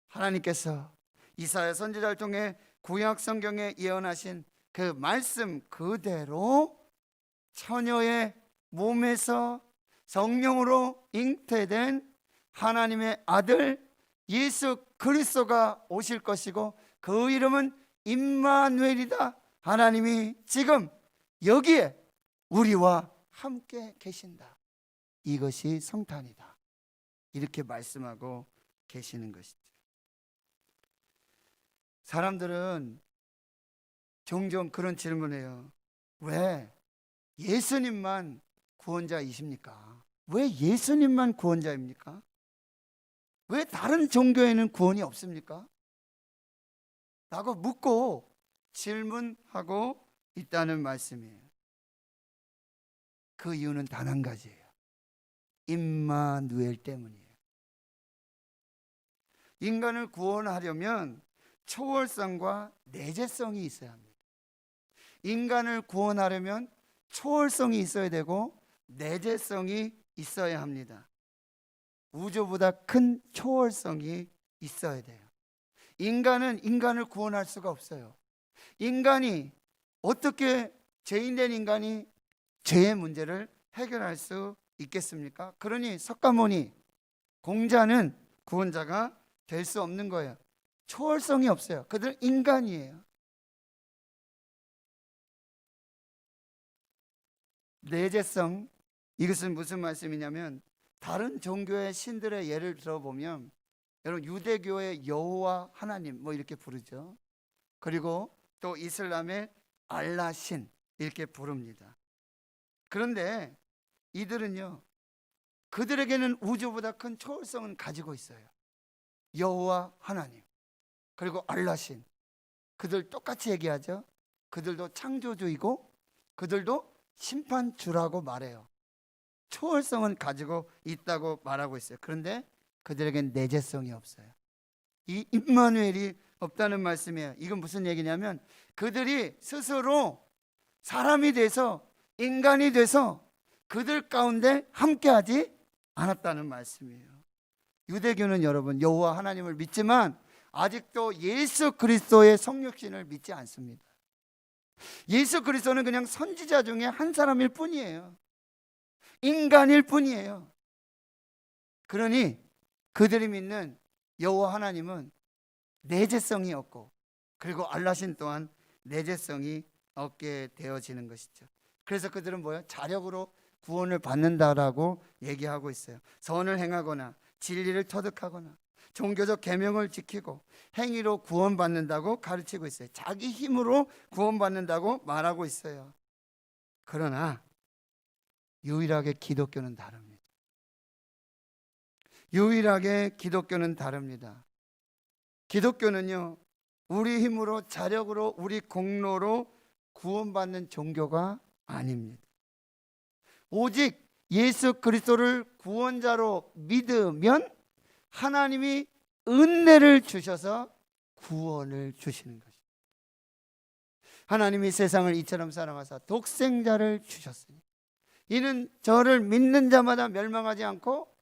하나님께서 이사야 선지자를 통해 구약 성경에 예언하신 그 말씀 그대로 처녀의 몸에서 성령으로 잉태된 하나님의 아들 예수 그리스도가 오실 것이고 그 이름은 임마누엘이다. 하나님이 지금 여기에 우리와 함께 계신다. 이것이 성탄이다. 이렇게 말씀하고 계시는 것이죠. 사람들은 종종 그런 질문을 해요. 왜 예수님만 구원자이십니까? 왜 예수님만 구원자입니까? 왜 다른 종교에는 구원이 없습니까? 라고 묻고 질문하고 있다는 말씀이에요. 그 이유는 단 한 가지예요. 임마누엘 때문이에요. 인간을 구원하려면 초월성과 내재성이 있어야 합니다. 인간을 구원하려면 초월성이 있어야 되고 내재성이 있어야 합니다. 우주보다 큰 초월성이 있어야 돼요. 인간은 인간을 구원할 수가 없어요. 인간이 어떻게 죄인된 인간이 죄의 문제를 해결할 수 있겠습니까? 그러니 석가모니 공자는 구원자가 될 수 없는 거예요. 초월성이 없어요. 그들은 인간이에요. 내재성, 이것은 무슨 말씀이냐면 다른 종교의 신들의 예를 들어보면 여러분 유대교의 여호와 하나님 뭐 이렇게 부르죠. 그리고 또 이슬람의 알라 신 이렇게 부릅니다. 그런데 이들은요 그들에게는 우주보다 큰 초월성은 가지고 있어요. 여호와 하나님, 그리고 알라신, 그들 똑같이 얘기하죠. 그들도 창조주이고 그들도 심판주라고 말해요. 초월성은 가지고 있다고 말하고 있어요. 그런데 그들에겐 내재성이 없어요. 이 임마누엘이 없다는 말씀이에요. 이건 무슨 얘기냐면 그들이 스스로 사람이 돼서, 인간이 돼서 그들 가운데 함께하지 않았다는 말씀이에요. 유대교는 여러분 여호와 하나님을 믿지만 아직도 예수 그리스도의 성육신을 믿지 않습니다. 예수 그리스도는 그냥 선지자 중에 한 사람일 뿐이에요. 인간일 뿐이에요. 그러니 그들이 믿는 여호와 하나님은 내재성이 없고, 그리고 알라신 또한 내재성이 없게 되어지는 것이죠. 그래서 그들은 뭐예요? 자력으로 구원을 받는다라고 얘기하고 있어요. 선을 행하거나 진리를 터득하거나 종교적 계명을 지키고 행위로 구원받는다고 가르치고 있어요. 자기 힘으로 구원받는다고 말하고 있어요. 그러나 유일하게 기독교는 다릅니다. 유일하게 기독교는 다릅니다. 기독교는요, 우리 힘으로, 자력으로, 우리 공로로 구원받는 종교가 아닙니다. 오직 예수 그리스도를 구원자로 믿으면 하나님이 은혜를 주셔서 구원을 주시는 것입니다. 하나님이 세상을 이처럼 사랑하사 독생자를 주셨으니 이는 저를 믿는 자마다 멸망하지 않고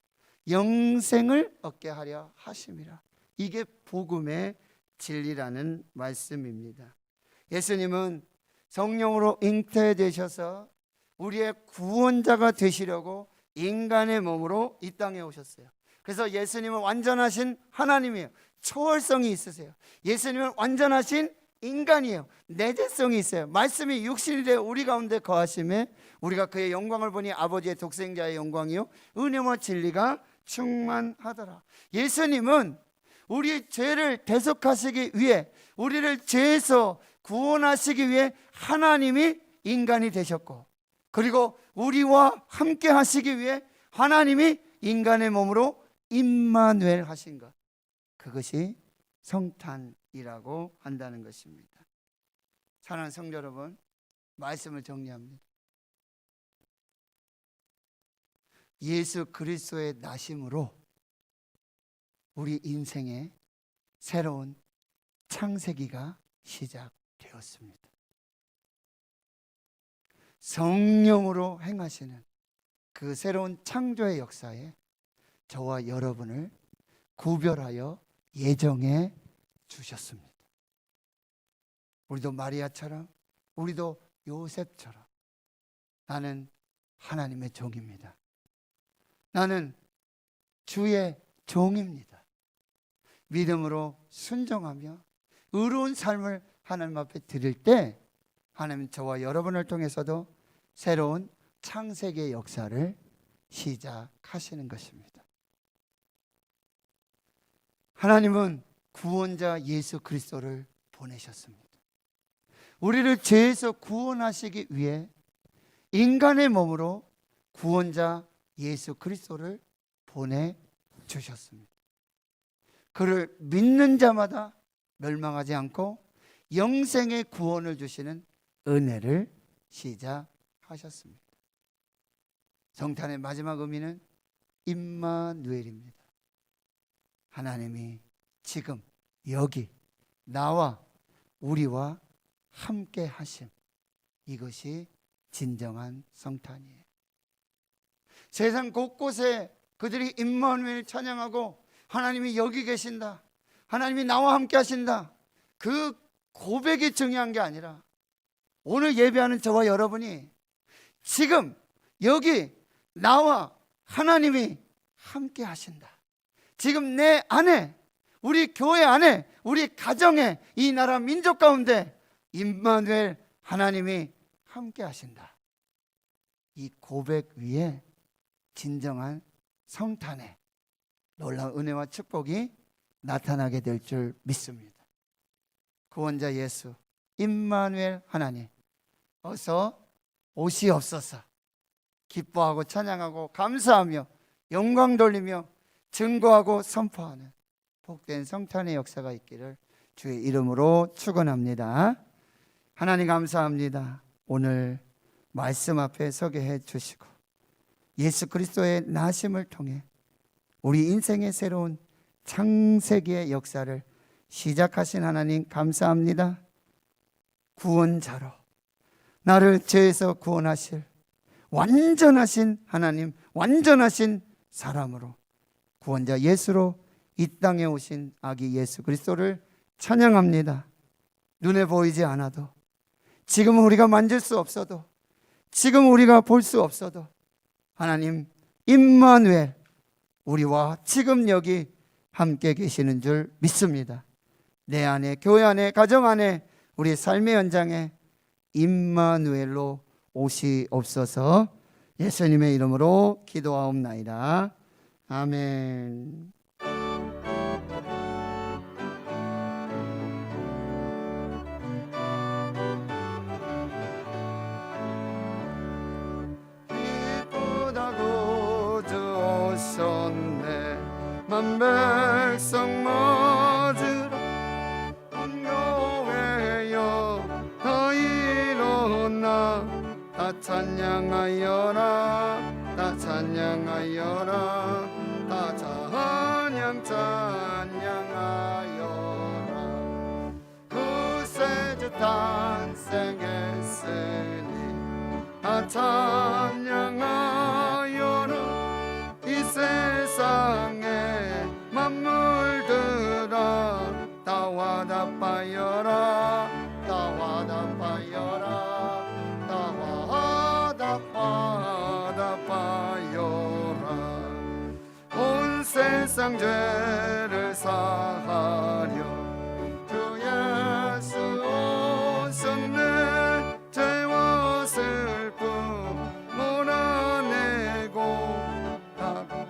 영생을 얻게 하려 하심이라. 이게 복음의 진리라는 말씀입니다. 예수님은 성령으로 잉태되셔서 우리의 구원자가 되시려고 인간의 몸으로 이 땅에 오셨어요. 그래서 예수님은 완전하신 하나님이에요. 초월성이 있으세요. 예수님은 완전하신 인간이에요. 내재성이 있어요. 말씀이 육신이 되어 우리 가운데 거하심에 우리가 그의 영광을 보니 아버지의 독생자의 영광이요 은혜와 진리가 충만하더라. 예수님은 우리 죄를 대속하시기 위해, 우리를 죄에서 구원하시기 위해 하나님이 인간이 되셨고, 그리고 우리와 함께 하시기 위해 하나님이 인간의 몸으로 임마누엘 하신 것, 그것이 성탄이라고 한다는 것입니다. 사랑하는 성도 여러분, 말씀을 정리합니다. 예수 그리스도의 나심으로 우리 인생에 새로운 창세기가 시작되었습니다. 성령으로 행하시는 그 새로운 창조의 역사에 저와 여러분을 구별하여 예정해 주셨습니다. 우리도 마리아처럼, 우리도 요셉처럼 나는 하나님의 종입니다. 나는 주의 종입니다. 믿음으로 순종하며 의로운 삶을 하나님 앞에 드릴 때 하나님은 저와 여러분을 통해서도 새로운 창세기의 역사를 시작하시는 것입니다. 하나님은 구원자 예수 그리스도를 보내셨습니다. 우리를 죄에서 구원하시기 위해 인간의 몸으로 구원자 예수 그리스도를 보내주셨습니다. 그를 믿는 자마다 멸망하지 않고 영생의 구원을 주시는 은혜를 시작하셨습니다. 성탄의 마지막 의미는 임마누엘입니다. 하나님이 지금 여기 나와 우리와 함께 하심, 이것이 진정한 성탄이에요. 세상 곳곳에 그들이 임마누엘 찬양하고 하나님이 여기 계신다, 하나님이 나와 함께 하신다, 그 고백이 중요한 게 아니라 오늘 예배하는 저와 여러분이 지금 여기 나와 하나님이 함께 하신다, 지금 내 안에, 우리 교회 안에, 우리 가정에, 이 나라 민족 가운데 임마누엘 하나님이 함께 하신다, 이 고백 위에 진정한 성탄의 놀라운 은혜와 축복이 나타나게 될 줄 믿습니다. 구원자 예수 임마누엘 하나님, 어서 오시옵소서. 기뻐하고 찬양하고 감사하며 영광 돌리며 증거하고 선포하는 복된 성탄의 역사가 있기를 주의 이름으로 축원합니다. 하나님 감사합니다. 오늘 말씀 앞에 서게 해 주시고 예수 그리스도의 나심을 통해 우리 인생의 새로운 창세기의 역사를 시작하신 하나님 감사합니다. 구원자로 나를 죄에서 구원하실 완전하신 하나님, 완전하신 사람으로 구원자 예수로 이 땅에 오신 아기 예수 그리스도를 찬양합니다. 눈에 보이지 않아도, 지금 우리가 만질 수 없어도, 지금 우리가 볼 수 없어도 하나님 임마누엘, 우리와 지금 여기 함께 계시는 줄 믿습니다. 내 안에, 교회 안에, 가정 안에, 우리 삶의 현장에 임마누엘로 오시옵소서. 예수님의 이름으로 기도하옵나이다. 아멘. 기쁘다고 주 오셨네. 만 백성 맞으라. 온 교회여 다 일어나. 다 찬양하여라. 다 찬양하여라. 다 찬양하여라. 구세주 탄생했으니 다 찬양하여라. 이 세상에 만물들아 다 화답하여라. 다 화답하여라. 온 세상 죄를 사하려 주 예수 오셨네. 죄와 슬픔 몰아내고 가고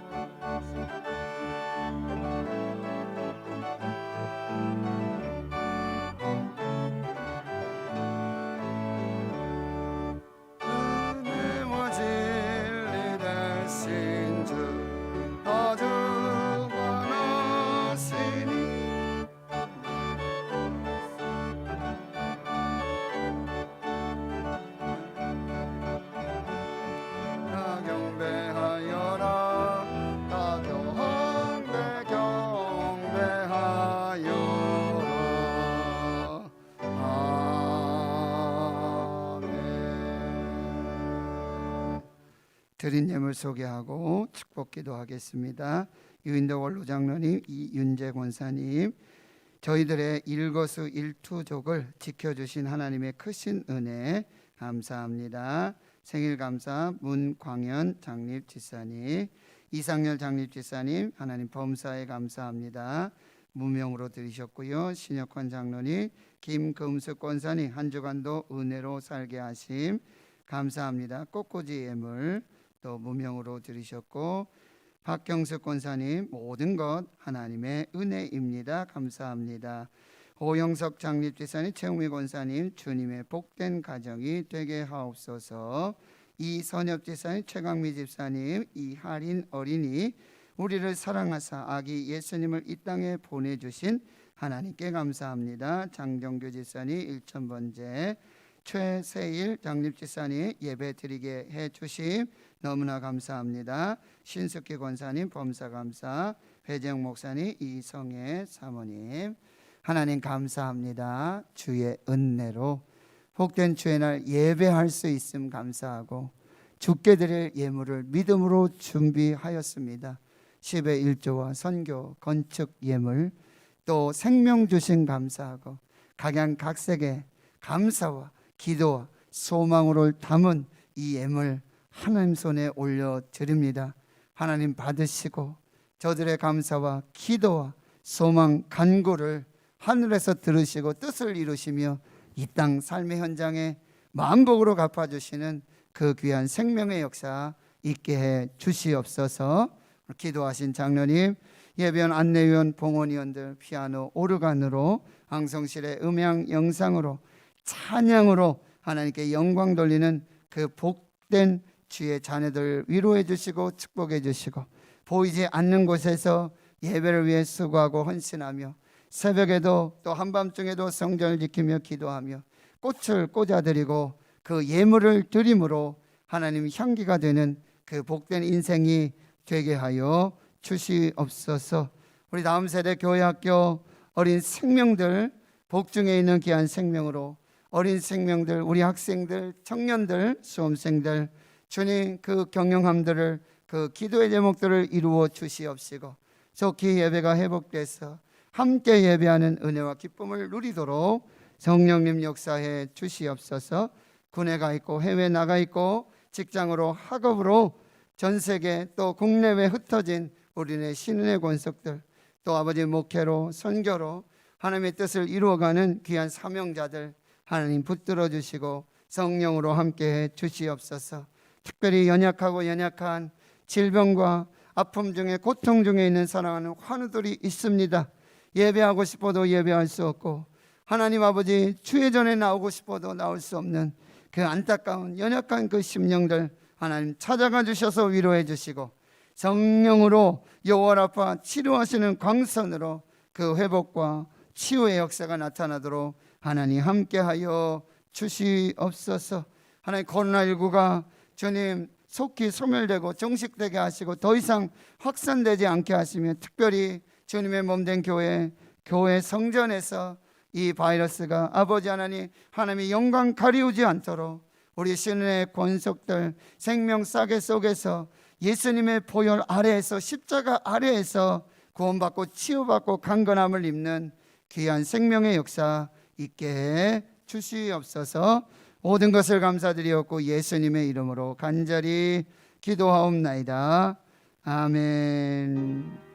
은혜와 진리 되신 주 드린 예물 소개하고 축복 기도하겠습니다. 유인도 원로장로님, 이윤재 권사님, 저희들의 일거수 일투족을 지켜주신 하나님의 크신 은혜 감사합니다. 생일 감사 문광현 장립지사님, 이상열 장립지사님, 하나님 범사에 감사합니다. 무명으로 드리셨고요. 신혁환 장로님, 김금숙 권사님, 한 주간도 은혜로 살게 하심 감사합니다. 꽃꽂이 예물 또 무명으로 드리셨고, 박경숙 권사님, 모든 것 하나님의 은혜입니다. 감사합니다. 오영석 장립지사님, 최웅미 권사님, 주님의 복된 가정이 되게 하옵소서. 이선엽 지사님, 최강미 집사님, 이하린 어린이, 우리를 사랑하사 아기 예수님을 이 땅에 보내주신 하나님께 감사합니다. 장정규 집사님 1000번째, 최세일 장립지사님 예배 드리게 해주심 너무나 감사합니다. 신숙기 권사님 범사감사, 배정 목사님, 이성애 사모님, 하나님 감사합니다. 주의 은혜로 복된 주의 날 예배할 수 있음 감사하고 주께 드릴 예물을 믿음으로 준비하였습니다. 10의 1조와 선교, 건축 예물, 또 생명 주신 감사하고 각양각색의 감사와 기도와 소망으로 담은 이 예물 하나님 손에 올려드립니다. 하나님 받으시고 저들의 감사와 기도와 소망 간구를 하늘에서 들으시고 뜻을 이루시며 이 땅 삶의 현장에 만복으로 갚아주시는 그 귀한 생명의 역사 있게 해 주시옵소서. 기도하신 장로님, 예배원 안내위원, 봉헌위원들, 피아노, 오르간으로, 방송실의 음향, 영상으로, 찬양으로 하나님께 영광 돌리는 그 복된 주의 자녀들 위로해 주시고 축복해 주시고 보이지 않는 곳에서 예배를 위해 수고하고 헌신하며 새벽에도 또 한밤중에도 성전을 지키며 기도하며 꽃을 꽂아드리고 그 예물을 드림으로 하나님 향기가 되는 그 복된 인생이 되게 하여 주시옵소서. 우리 다음 세대 교회학교 어린 생명들, 복중에 있는 귀한 생명으로 어린 생명들, 우리 학생들, 청년들, 수험생들, 주님 그 경영함들을, 그 기도의 제목들을 이루어 주시옵시고 속히 예배가 회복돼서 함께 예배하는 은혜와 기쁨을 누리도록 성령님 역사해 주시옵소서. 군에 가 있고 해외 나가 있고 직장으로 학업으로 전 세계 또 국내외 흩어진 우리네 신은의 권속들, 또 아버지 목회로 선교로 하나님의 뜻을 이루어가는 귀한 사명자들 하나님 붙들어 주시고 성령으로 함께해 주시옵소서. 특별히 연약한 질병과 아픔 중에 고통 중에 있는 사랑하는 환우들이 있습니다. 예배하고 싶어도 예배할 수 없고 하나님 아버지 주의 전에 나오고 싶어도 나올 수 없는 그 안타까운 연약한 그 심령들 하나님 찾아가 주셔서 위로해 주시고 성령으로 여호와라파 치료하시는 광선으로 그 회복과 치유의 역사가 나타나도록 하나님 함께하여 주시옵소서. 하나님 코로나19가 주님 속히 소멸되고 종식되게 하시고 더 이상 확산되지 않게 하시며 특별히 주님의 몸된 교회 성전에서 이 바이러스가 아버지 하나님의 영광 가리우지 않도록 우리 신의 권속들 생명 싸개 속에서 예수님의 보혈 아래에서 십자가 아래에서 구원받고 치유받고 강건함을 입는 귀한 생명의 역사 있게 해 주시옵소서. 모든 것을 감사드리옵고 예수님의 이름으로 간절히 기도하옵나이다. 아멘.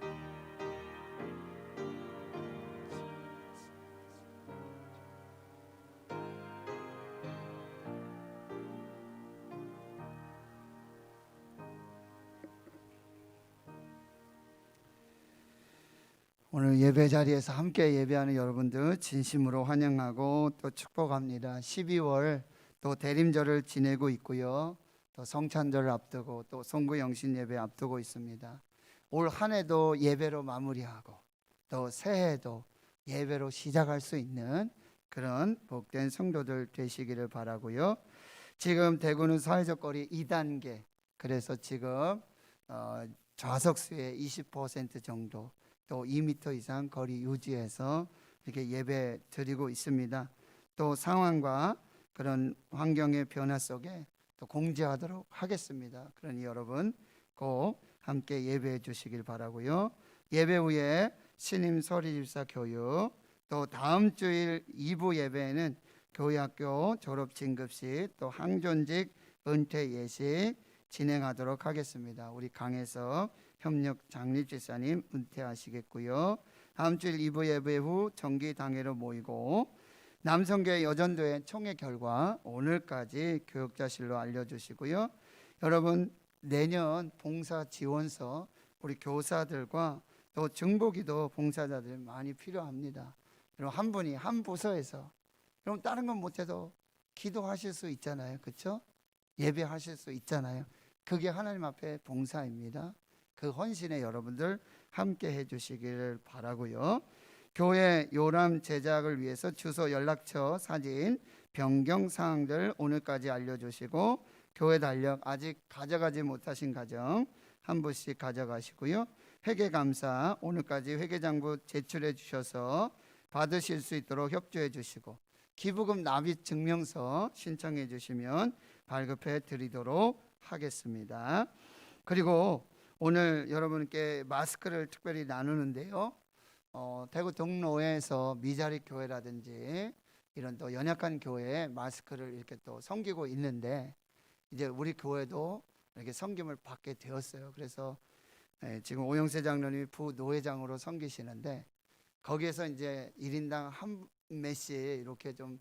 오늘 예배 자리에서 함께 예배하는 여러분들 진심으로 환영하고 또 축복합니다. 12월 또 대림절을 지내고 있고요. 또 성찬절을 앞두고 또 송구영신 예배 앞두고 있습니다. 올 한 해도 예배로 마무리하고 또 새해도 예배로 시작할 수 있는 그런 복된 성도들 되시기를 바라고요. 지금 대구는 사회적 거리 2단계, 그래서 지금 좌석수의 20% 정도 또 2m 이상 거리 유지해서 이렇게 예배 드리고 있습니다. 또 상황과 그런 환경의 변화 속에 또 공지하도록 하겠습니다. 그러니 여러분 꼭 함께 예배해 주시길 바라고요. 예배 후에 신임 서리집사 교육, 또 다음 주일 2부 예배에는 교회학교 졸업 진급식, 또 항존직 은퇴 예식 진행하도록 하겠습니다. 우리 강에서 협력 장립집사님 은퇴하시겠고요. 다음 주일 2부 예배 후 정기 당회로 모이고 남성교회 여전도회 총회 결과 오늘까지 교육자실로 알려주시고요. 여러분 내년 봉사 지원서 우리 교사들과 또 중보기도 봉사자들 많이 필요합니다. 그럼 한 분이 한 부서에서 그럼 다른 건 못해도 기도하실 수 있잖아요. 그렇죠? 예배하실 수 있잖아요. 그게 하나님 앞에 봉사입니다. 그 헌신에 여러분들 함께 해주시기를 바라고요. 교회 요람 제작을 위해서 주소, 연락처, 사진, 변경 사항들 오늘까지 알려주시고 교회 달력 아직 가져가지 못하신 가정 한 분씩 가져가시고요. 회계감사 오늘까지 회계장부 제출해 주셔서 받으실 수 있도록 협조해 주시고 기부금 납입 증명서 신청해 주시면 발급해 드리도록 하겠습니다. 그리고 오늘 여러분께 마스크를 특별히 나누는데요. 대구 동로에서 미자립 교회라든지 이런 또 연약한 교회에 마스크를 이렇게 또 섬기고 있는데 이제 우리 교회도 이렇게 섬김을 받게 되었어요. 그래서 지금 오영세 장로님이 부노회장으로 섬기시는데 거기에서 이제 1인당 한 매씩 이렇게 좀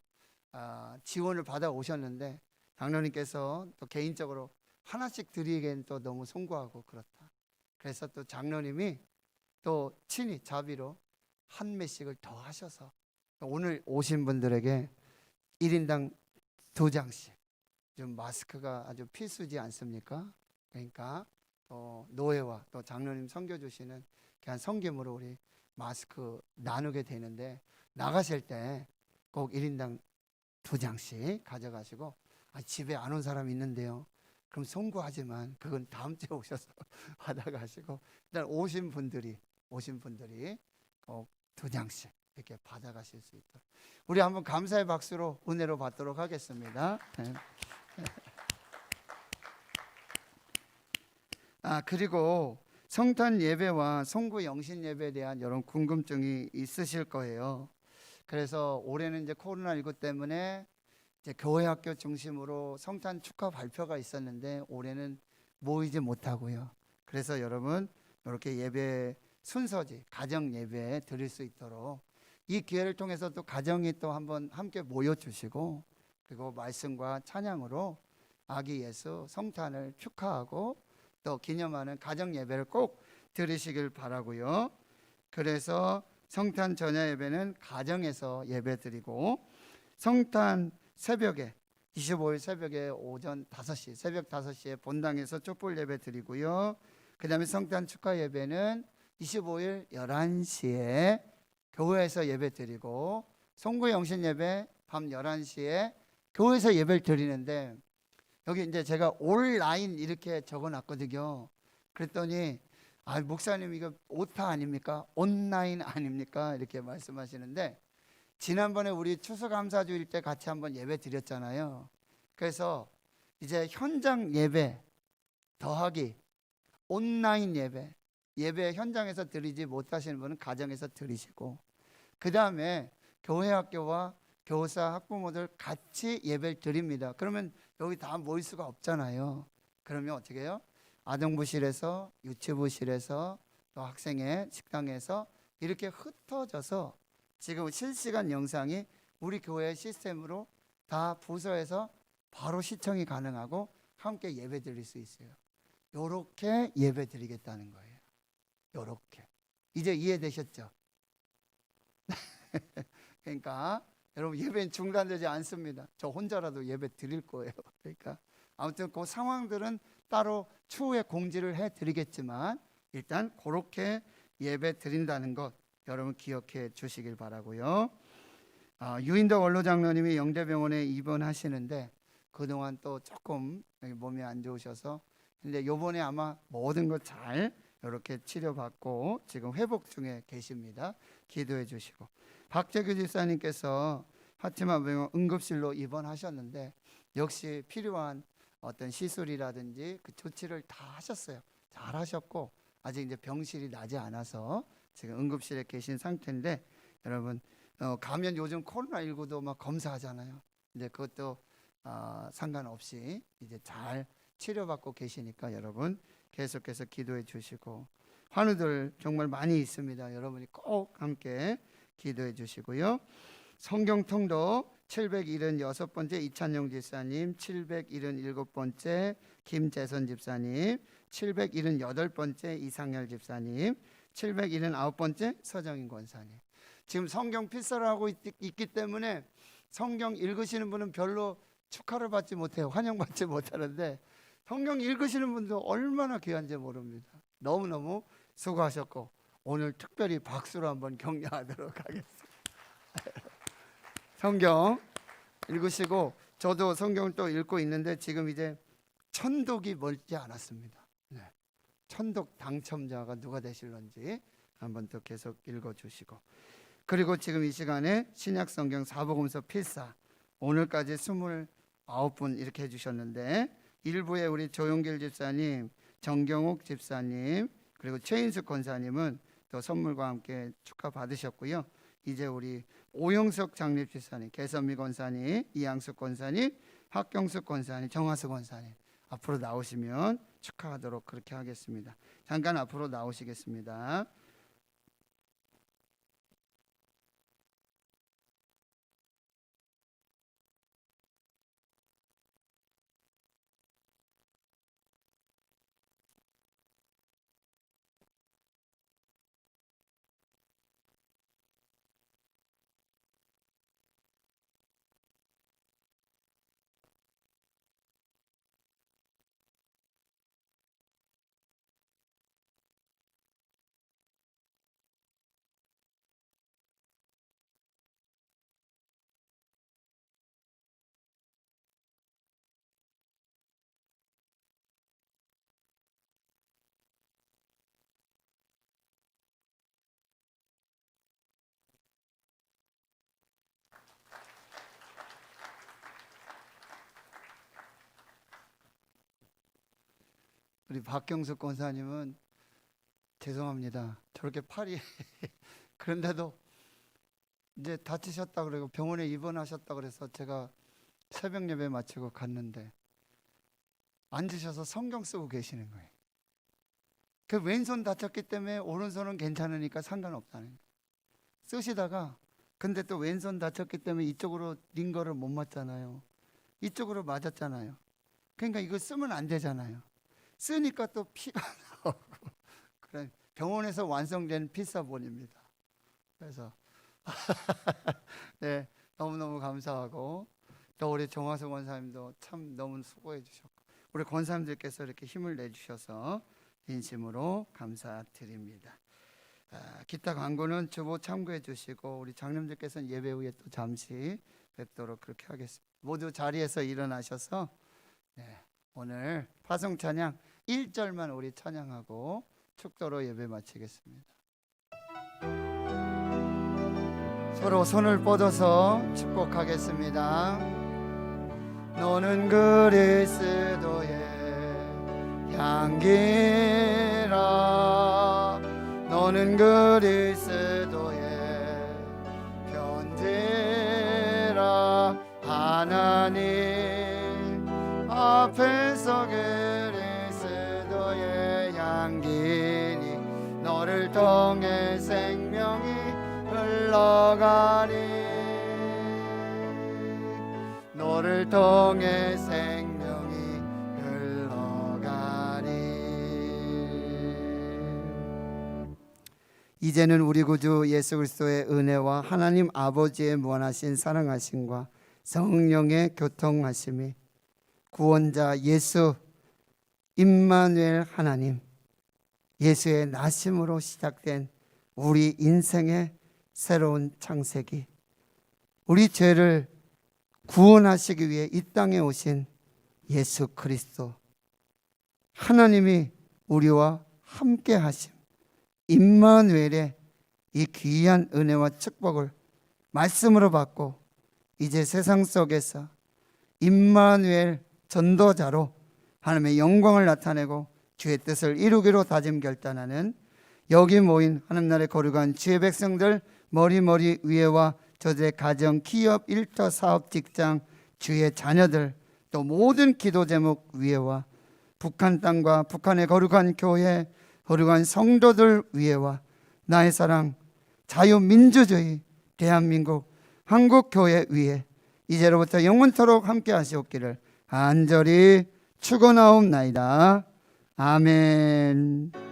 지원을 받아 오셨는데 장로님께서 또 개인적으로 하나씩 드리기엔 또 너무 송구하고 그렇다. 그래서 또 장로님이 또 친히 자비로 한 매씩을 더 하셔서 오늘 오신 분들에게 1인당 2장씩 좀 마스크가 아주 필수지 않습니까? 그러니까 또 노예와 또 장로님 섬겨주시는 귀한 섬김으로 우리 마스크 나누게 되는데, 나가실 때 꼭 1인당 2장씩 가져가시고, 집에 안 온 사람 있는데요, 그럼 송구하지만 그건 다음 주에 오셔서 받아가시고, 일단 오신 분들이 꼭 2장씩 이렇게 받아가실 수 있도록 우리 한번 감사의 박수로 은혜로 받도록 하겠습니다. 네. 그리고 성탄 예배와 송구 영신 예배에 대한 여러 궁금증이 있으실 거예요. 그래서 올해는 이제 코로나19 때문에 이제 교회 학교 중심으로 성탄 축하 발표가 있었는데 올해는 모이지 못하고요. 그래서 여러분 이렇게 예배 순서지 가정 예배 드릴 수 있도록 이 기회를 통해서 또 가정이 또 한번 함께 모여 주시고, 그리고 말씀과 찬양으로 아기 예수 성탄을 축하하고 또 기념하는 가정 예배를 꼭 드리시길 바라고요. 그래서 성탄 전야 예배는 가정에서 예배 드리고, 성탄 새벽에 25일 새벽에 오전 5시 새벽 5시에 본당에서 촛불 예배 드리고요. 그 다음에 성탄 축하 예배는 25일 11시에 교회에서 예배 드리고, 송구 영신 예배 밤 11시에 교회에서 예배를 드리는데, 여기 이제 제가 온라인 이렇게 적어 놨거든요. 그랬더니 목사님 이거 오타 아닙니까? 온라인 아닙니까? 이렇게 말씀하시는데, 지난번에 우리 추수감사주일 때 같이 한번 예배 드렸잖아요. 그래서 이제 현장 예배 더하기 온라인 예배 현장에서 드리지 못하시는 분은 가정에서 드리시고, 그 다음에 교회 학교와 교사 학부모들 같이 예배를 드립니다. 그러면 여기 다 모일 수가 없잖아요. 그러면 어떻게 해요? 아동부실에서, 유치부실에서, 또 학생회 식당에서 이렇게 흩어져서 지금 실시간 영상이 우리 교회 시스템으로 다 부서에서 바로 시청이 가능하고 함께 예배 드릴 수 있어요. 요렇게 예배 드리겠다는 거예요. 요렇게. 이제 이해되셨죠? 그러니까 여러분 예배는 중단되지 않습니다. 저 혼자라도 예배 드릴 거예요. 그러니까 아무튼 그 상황들은 따로 추후에 공지를 해드리겠지만 일단 그렇게 예배 드린다는 것 여러분 기억해 주시길 바라고요. 유인덕 원로장로님이 영대병원에 입원하시는데 그동안 또 조금 몸이 안 좋으셔서, 근데 요번에 아마 모든 것 잘 이렇게 치료받고 지금 회복 중에 계십니다. 기도해 주시고, 박재규 집사님께서 파티마 병원 응급실로 입원하셨는데 역시 필요한 어떤 시술이라든지 그 조치를 다 하셨어요. 잘 하셨고 아직 이제 병실이 나지 않아서 지금 응급실에 계신 상태인데, 여러분 가면 요즘 코로나19도 막 검사하잖아요. 근데 그것도 상관없이 이제 잘 치료받고 계시니까 여러분 계속해서 기도해 주시고, 환우들 정말 많이 있습니다. 여러분이 꼭 함께 기도해 주시고요. 성경통도 776번째 이찬용 집사님, 777번째 김재선 집사님, 778번째 이상열 집사님, 779번째 서정인 권사님. 지금 성경 필사를 하고 있기 때문에 성경 읽으시는 분은 별로 축하를 받지 못해요. 환영받지 못하는데 성경 읽으시는 분도 얼마나 귀한지 모릅니다. 너무너무 수고하셨고 오늘 특별히 박수로 한번 격려하도록 하겠습니다. 성경 읽으시고, 저도 성경을 또 읽고 있는데 지금 이제 천독이 멀지 않았습니다. 네. 천독 당첨자가 누가 되실런지 한번 또 계속 읽어주시고, 그리고 지금 이 시간에 신약성경 사복음서 필사 오늘까지 29분 이렇게 해주셨는데, 일부에 우리 조용길 집사님, 정경옥 집사님, 그리고 최인숙 권사님은 또 선물과 함께 축하 받으셨고요. 이제 우리 오영석 장립 집사님, 개선미 권사님, 이양숙 권사님, 박경숙 권사님, 정화수 권사님 앞으로 나오시면 축하하도록 그렇게 하겠습니다. 잠깐 앞으로 나오시겠습니다. 우리 박경숙 권사님은 죄송합니다. 저렇게 팔이 그런데도 이제 다치셨다 그러고 병원에 입원하셨다 그래서 제가 새벽 예배 마치고 갔는데 앉으셔서 성경 쓰고 계시는 거예요. 그 왼손 다쳤기 때문에 오른손은 괜찮으니까 상관없다는 거예요. 쓰시다가 근데 또 왼손 다쳤기 때문에 이쪽으로 링거를 못 맞잖아요. 이쪽으로 맞았잖아요. 그러니까 이거 쓰면 안 되잖아요. 쓰니까 또 피가 나오고 그래 병원에서 완성된 피사본입니다. 그래서 네, 너무너무 감사하고 또 우리 정화수 권사님도 참 너무 수고해 주셨고 우리 권사님들께서 이렇게 힘을 내주셔서 진심으로 감사드립니다. 기타 광고는 주보 참고해 주시고 우리 장님들께서는 예배 후에 또 잠시 뵙도록 그렇게 하겠습니다. 모두 자리에서 일어나셔서 네, 오늘 파송 찬양 1절만 우리 찬양하고 축도로 예배 마치겠습니다. 서로 손을 뻗어서 축복하겠습니다. 너는 그리스도의 향기라 너는 그리스도의 편지라 하나님 앞에서 그리스도의 향기니 너를 통해 생명이 흘러가니 너를 통해 생명이 흘러가니 이제는 우리 구주 예수 그리스도의 은혜와 하나님 아버지의 무한하신 사랑하심과 성령의 교통하심이 구원자 예수 임마누엘 하나님 예수의 나심으로 시작된 우리 인생의 새로운 창세기 우리 죄를 구원하시기 위해 이 땅에 오신 예수 그리스도 하나님이 우리와 함께 하심 임마누엘의 이 귀한 은혜와 축복을 말씀으로 받고 이제 세상 속에서 임마누엘 전도자로 하나님의 영광을 나타내고 주의 뜻을 이루기로 다짐 결단하는 여기 모인 하나님 나라의 거룩한 주의 백성들 머리 위에와 저들의 가정, 기업, 일터, 사업, 직장, 주의 자녀들 또 모든 기도 제목 위에와 북한 땅과 북한의 거룩한 교회, 거룩한 성도들 위에와 나의 사랑, 자유민주주의, 대한민국, 한국교회 위에 이제로부터 영원토록 함께 하시옵기를 간절히 축원하옵나이다. 아멘.